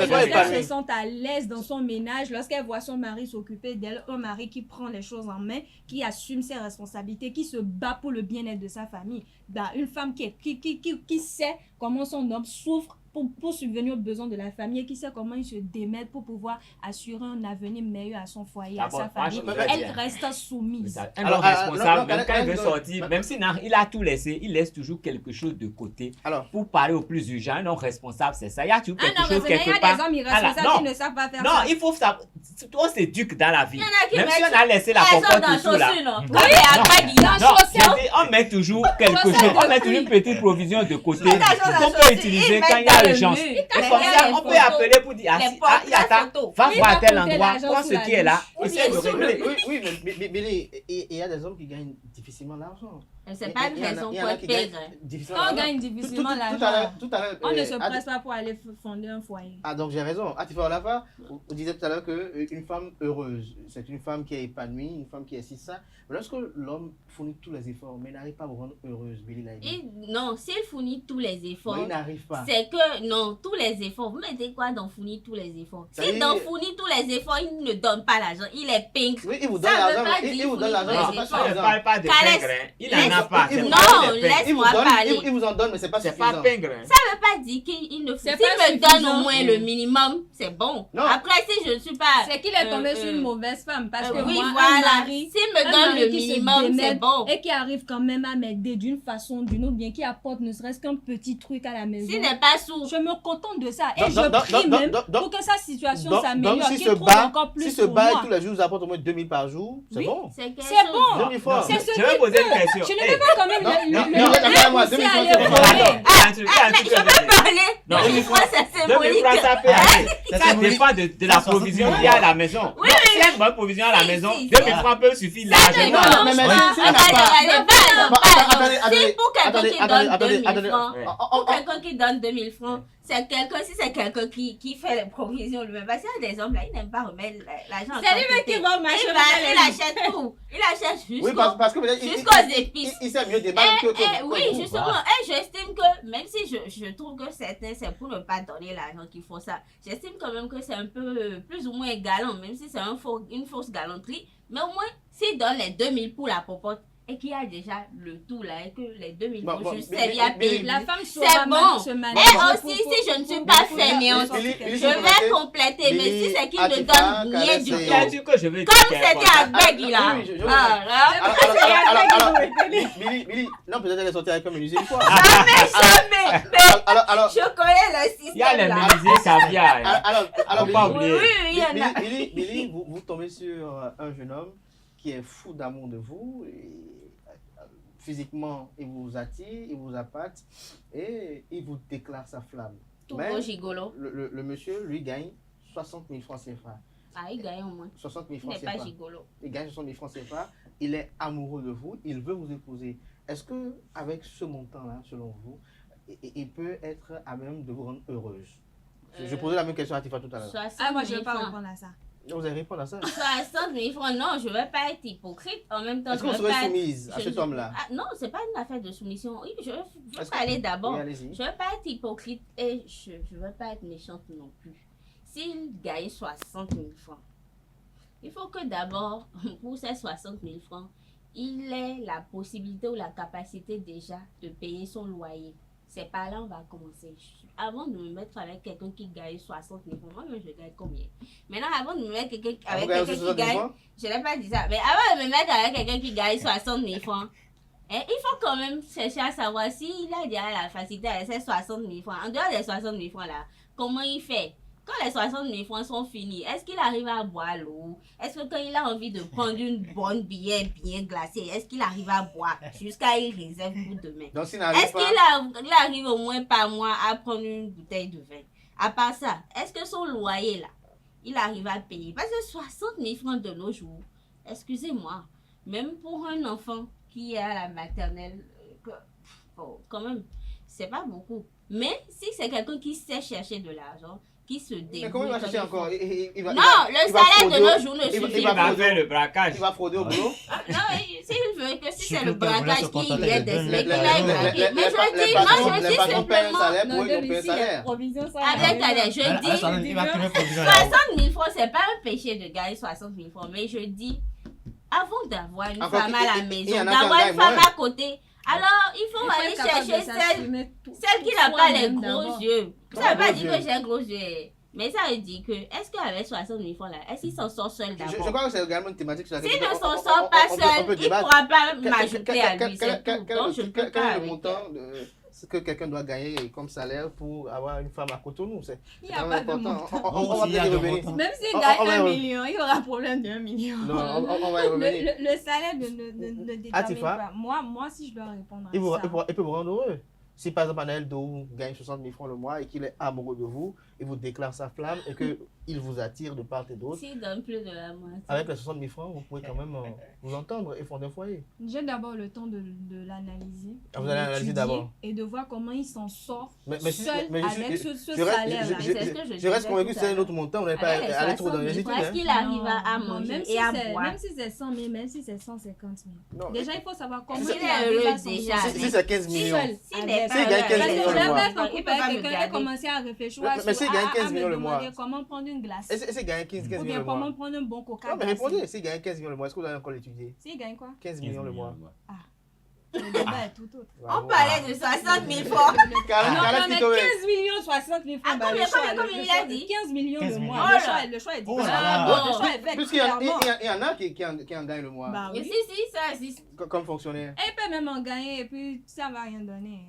quoi se épanoui? sent à l'aise dans son ménage, lorsqu'elle voit son mari s'occuper d'elle, un mari qui prend les choses en main, qui assume ses responsabilités, qui se bat pour le bien-être de sa famille. Bah, une femme qui sait comment son homme souffre pour subvenir aux besoins de la famille et qui sait comment il se démène pour pouvoir assurer un avenir meilleur à son foyer, à sa famille. Elle reste soumise. Un homme responsable, même quand il veut sortir, même s'il a tout laissé, il laisse toujours quelque chose de côté pour parler au plus urgent. Un homme responsable, c'est ça. Il y a toujours quelque chose quelque part. Il y a des hommes irresponsables qui ne savent pas faire ça. Non, il faut ça. On s'éduque dans la vie. Il y en a qui Même si mettent- on a laissé la Elles sont compote dans tout là. chaussures, non. Non, Comme les Akbagi, dans non, chaussures. je dis, on met toujours quelque chose. On met toujours une petite provision de côté Mets ta chose dans qu'on peut chaussures, utiliser ils quand il y mettent a dans le urgence. mur. Et comme Derrière ça, les on peut photos, appeler pour dire, les Yata, photos. va Oui, voir va à tel compter endroit, l'argent prends sous ce la qui est là, douche. essaie de Oui, régler. Oui, mais Billy, il y a des hommes qui gagnent difficilement l'argent. C'est pas une raison pour être pègre. Quand on gagne difficilement l'argent, tout à l'heure, on ne se presse pas pour aller fonder un foyer. Ah, donc j'ai raison. Atifa Olafa, vous disiez tout à l'heure qu'une femme heureuse, c'est une femme qui est épanouie, une femme qui est si ça. Mais lorsque l'homme fournit tous les efforts, mais n'arrive pas à vous rendre heureuse, Billy l'a dit. Non, s'il fournit tous les efforts, Mais il n'arrive pas. c'est que, non, tous les efforts, vous mettez quoi dans fournir tous les efforts? Ça S'il y dans est. fournit tous les efforts, il ne donne pas l'argent, il est pink. Oui, il vous donne Ça veut l'argent, pas il dire vous donne fournir l'argent, tous mais les c'est pas efforts. Ne parle pas de Calais- pingre, hein. Il n'en a pas. Il vous Non, donne, laisse-moi parler. il vous en donne, mais c'est pas C'est suffisant. pas pingre. Ça veut pas dire qu'il ne faut. C'est S'il pas me donne suffisant. au moins le minimum, c'est bon. Non. Après, si je ne suis pas. C'est qu'il est tombé sur une mauvaise femme parce que oui, moi, voilà. un mari, S'il me un donne mari le qui se minimum, c'est démène bon. et qui arrive quand même à m'aider d'une façon ou d'une autre, bien qui apporte ne serait-ce qu'un petit truc à la maison. S'il n'est pas sourd. Je me contente de ça et Donc, je prie même donc, pour que sa situation Donc, s'améliore, si qu'il se trouve bat, encore plus si se pour bat moi. tous les jours, vous apporte au moins 2000 par jour, c'est Oui, bon. C'est quelque C'est chose. bon. 2000 fois. C'est ce Je vais qui poser une peut. question. Je ne Hey. vais pas quand même attendez-moi, pousser 2000 à francs, aller c'est bon. voler. Je peux parler. Non, 2000 francs, c'est 2000 symbolique. francs, ça peut aller. C'est Ça symbolique. dépend de la provision qu'il y a à la maison. Oui, Donc, oui. s'il y a une bonne provision à la Si, maison, si, 2000 si. francs peuvent suffire Ça largement. ne Non, mais dérange si pas. elle n'a pas- Attendez, attendez, si pour quelqu'un attendez, qui attendez, donne attendez, 2000 attendez. francs, Ouais. pour quelqu'un qui donne 2000 francs, c'est quelqu'un, si c'est quelqu'un qui fait les provisions lui-même, parce qu'il y a des hommes là, ils n'aiment pas remettre l'argent. C'est lui-même qui va au marché, Il achète tout. Il achète Oui, jusqu'aux parce que peut-être jusqu'aux épices. il sait mieux débattre que Oui, vous. justement. Et j'estime que, même si je trouve que certains, c'est pour ne pas donner l'argent qu'ils font ça, j'estime quand même que c'est un peu plus ou moins galant, même si c'est une fausse galanterie. Mais au moins, s'ils donnent les 2000 pour la popote, et qu'il y a déjà le tout là, et que les 2000 Bon, faut juste mais- servir à mais- payer. La femme C'est saura bon. se Et manier aussi, si je ne suis pas fainéante, Billy, je vais compléter. Mais si c'est qu'il me Atifa, donne rien Calais, du c'est- Il y a tout. dit que je vais Comme dire c'était quelque chose. à Beggy là. Oui, je- Voilà. Billy, non, peut-être elle est sortie avec un menuisier une fois. Jamais. Mais Alors, je connais le Il y a les système là. menuisiers caviar. hein. alors, Faut pas Billy, oublier. Oui, il y en a. Billy, vous tombez sur un jeune homme qui est fou d'amour de vous. Physiquement, il vous attire, il vous appâte et il vous déclare sa flamme. Tout Mais beau gigolo. le monsieur, lui, gagne 60 000 francs CFA. Ah, il gagne au moins. 60 000 Il francs n'est pas CFA. gigolo. Il gagne 60 000 francs CFA. Il est amoureux de vous. Il veut vous épouser. Est-ce que avec ce montant-là, selon vous, il peut être à même de vous rendre heureuse? Je posais la même question à Tifa tout à l'heure. Ah, moi, je ne vais pas répondre à ça. Vous allez répondre à ça. 60 000 francs, non, je ne vais pas être hypocrite. En même temps, est-ce que vous serez soumise à cet homme-là? Non, ce n'est pas une affaire de soumission. Oui, je vais parler d'abord. Je ne vais pas être hypocrite et je ne vais pas être méchante non plus. S'il gagne 60 000 francs, il faut que d'abord, pour ces 60 000 francs, il ait la possibilité ou la capacité déjà de payer son loyer. C'est par là qu'on va commencer. Avant de me mettre avec quelqu'un qui gagne 60 000 francs, moi je gagne combien? Maintenant, avant de me mettre avec quelqu'un qui gagne, je n'ai pas dit ça, mais avant de me mettre avec quelqu'un qui gagne 60 000 francs, il faut quand même chercher à savoir s'il a déjà la facilité avec ces 60 000 francs. En dehors des 60 000 francs là, comment il fait? Quand les 60 000 francs sont finis, est-ce qu'il arrive à boire l'eau? Est-ce que quand il a envie de prendre une bonne bière bien glacée, est-ce qu'il arrive à boire jusqu'à il réserve pour demain? Est-ce qu'il arrive au moins par mois à prendre une bouteille de vin? À part ça, est-ce que son loyer là, il arrive à payer? Parce que 60 000 francs de nos jours, excusez-moi, même pour un enfant qui est à la maternelle, quand même, c'est pas beaucoup. Mais si c'est quelqu'un qui sait chercher de l'argent, qui se débrouille. Mais comment il va chercher encore? Non, le salaire de nos jours ne suffit pas. Il va faire le braquage. Il va frauder au boulot? Non, s'il veut que si c'est le braquage qui lui est destiné, qu'il aille braquer. Mais je dis simplement. Je dis 60 000 francs, c'est pas un péché de gagner 60 000 francs. Mais je dis, avant d'avoir une femme à la maison, d'avoir une femme à côté, alors il faut aller chercher celle qui n'a pas les gros yeux. Ça ne veut pas dire que j'ai un gros yeux. Mais ça veut dire que, est-ce qu'avec 60 000 francs là, est-ce qu'il s'en sort seul d'abord? Je crois que c'est également une thématique sur laquelle s'il ne s'en sort pas seul, il ne pourra pas m'ajouter à lui. Quel est le montant ce que quelqu'un doit gagner comme salaire pour avoir une femme à Cotonou? Il n'y a pas de montant. Même s'il gagne 1 million, il y aura problème de 1 million. Non, on va y revenir. Le salaire ne détermine pas. Moi, si je dois répondre à ça... Il peut vous rendre heureux. Si par exemple Anaël Dou gagne 60 000 francs le mois et qu'il est amoureux de vous, il vous déclare sa flamme et qu'il vous attire de part et d'autre. S'il donne plus de la moitié. Avec les 60 000 francs, vous pouvez quand même vous entendre et fonder un foyer. J'ai d'abord le temps de l'analyser. Vous allez analyser d'abord. Et de voir comment il s'en sort seul avec ce salaire-là. Je reste convaincu que c'est un autre montant, on n'est pas allé trop dans les études. Est-ce qu'il arrive à manger et à boire? Même si c'est 100 000, même si c'est 150 000. Déjà, il faut savoir comment il arrive à s'en sortir. Si c'est 15 millions. S'il gagne 15 millions le mois. Quelqu'un commencer à réfléchir mais s'il gagne 15 millions le mois, comment prendre une glace? S'il gagne 15 millions le mois, ou bien comment prendre un bon coca? Non, mais répondez, s'il gagne 15 millions le mois, est-ce que vous allez encore l'étudier? S'il gagne quoi? 15 millions le mois. Le débat est tout autre. On parlait de 60 000 francs. Non, mais 15 millions, 60 000 francs. Combien il a dit? 15 millions le mois. Le choix est différent. Le choix est fait. Puisqu'il y en a qui en gagnent le mois. Bah oui. Si, ça existe. Comme fonctionnaire. Il peut même en gagner et puis ça ne va rien donner.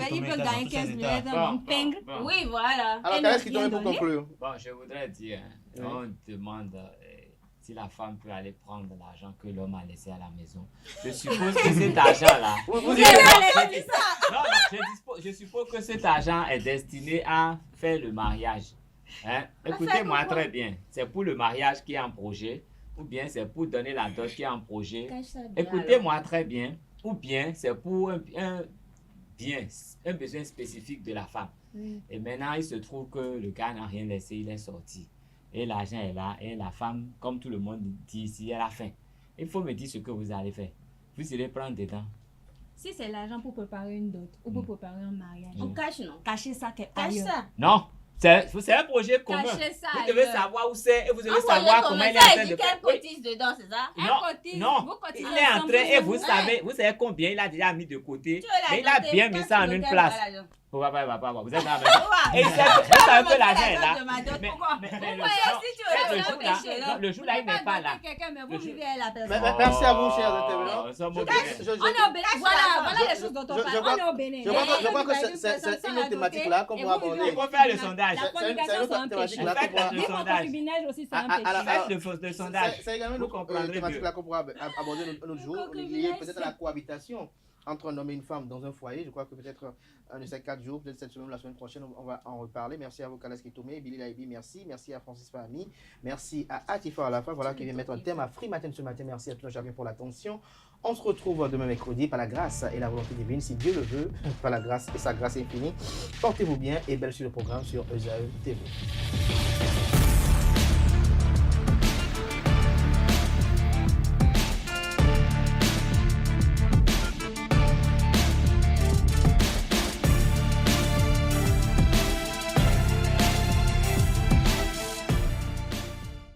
Il peut gagner 15 millions en pingre. Oui, voilà. Alors, qu'est-ce qui t'aurait pour conclure? Bon, je voudrais dire, on demande si la femme peut aller prendre l'argent que l'homme a laissé à la maison. Je suppose que cet argent-là... Je suppose que cet argent est destiné à faire le mariage. Écoutez-moi très bien. C'est pour le mariage qui est en projet, ou bien c'est pour donner la dot qui est en projet. Écoutez-moi très bien. Ou bien c'est pour un besoin spécifique de la femme. Et maintenant, il se trouve que le gars n'a rien laissé, il est sorti. Et l'argent est là, et la femme, comme tout le monde dit ici, elle a faim. Il faut me dire ce que vous allez faire. Vous allez prendre dedans. Si c'est l'argent pour préparer une dot ou pour préparer un mariage, on cache, non? Cachez ça. Cache ça. Non. C'est un projet commun. Vous devez savoir où c'est et vous devez savoir comment il est en train de faire. Quelle cotise dedans, c'est ça? Non. Il est en train et vous savez combien il a déjà mis de côté. Mais il a bien mis ça en une place. Vous êtes là même. Et vous savez que l'argent est là. Mais le jour là, il n'est pas là. Merci à vous, chers intervenants. Voilà les choses dont on parle. On est au Bénin. Je crois que c'est une autre thématique là qu'on pourra aborder. Il faut faire le sondage. La communication, c'est un péché. Le sondage. Aussi, c'est un péché. Faites le sondage. C'est également une thématique là qu'on pourra aborder un autre jour, liée peut-être à la cohabitation entre un homme et une femme dans un foyer. Je crois que peut-être un de ces 4 jours, peut-être cette semaine ou la semaine prochaine, on va en reparler. Merci à vous, Kaleski Toumé, Billy Laibi, merci. Merci à Francis Fahmi. Merci à Atifa à la fin, voilà, qui vient mettre un thème à Free Matin ce matin. Merci à tous chacun pour l'attention. On se retrouve demain mercredi par la grâce et la volonté divine, si Dieu le veut, par la grâce et sa grâce infinie. Portez-vous bien et belle sur le programme sur ESAE TV.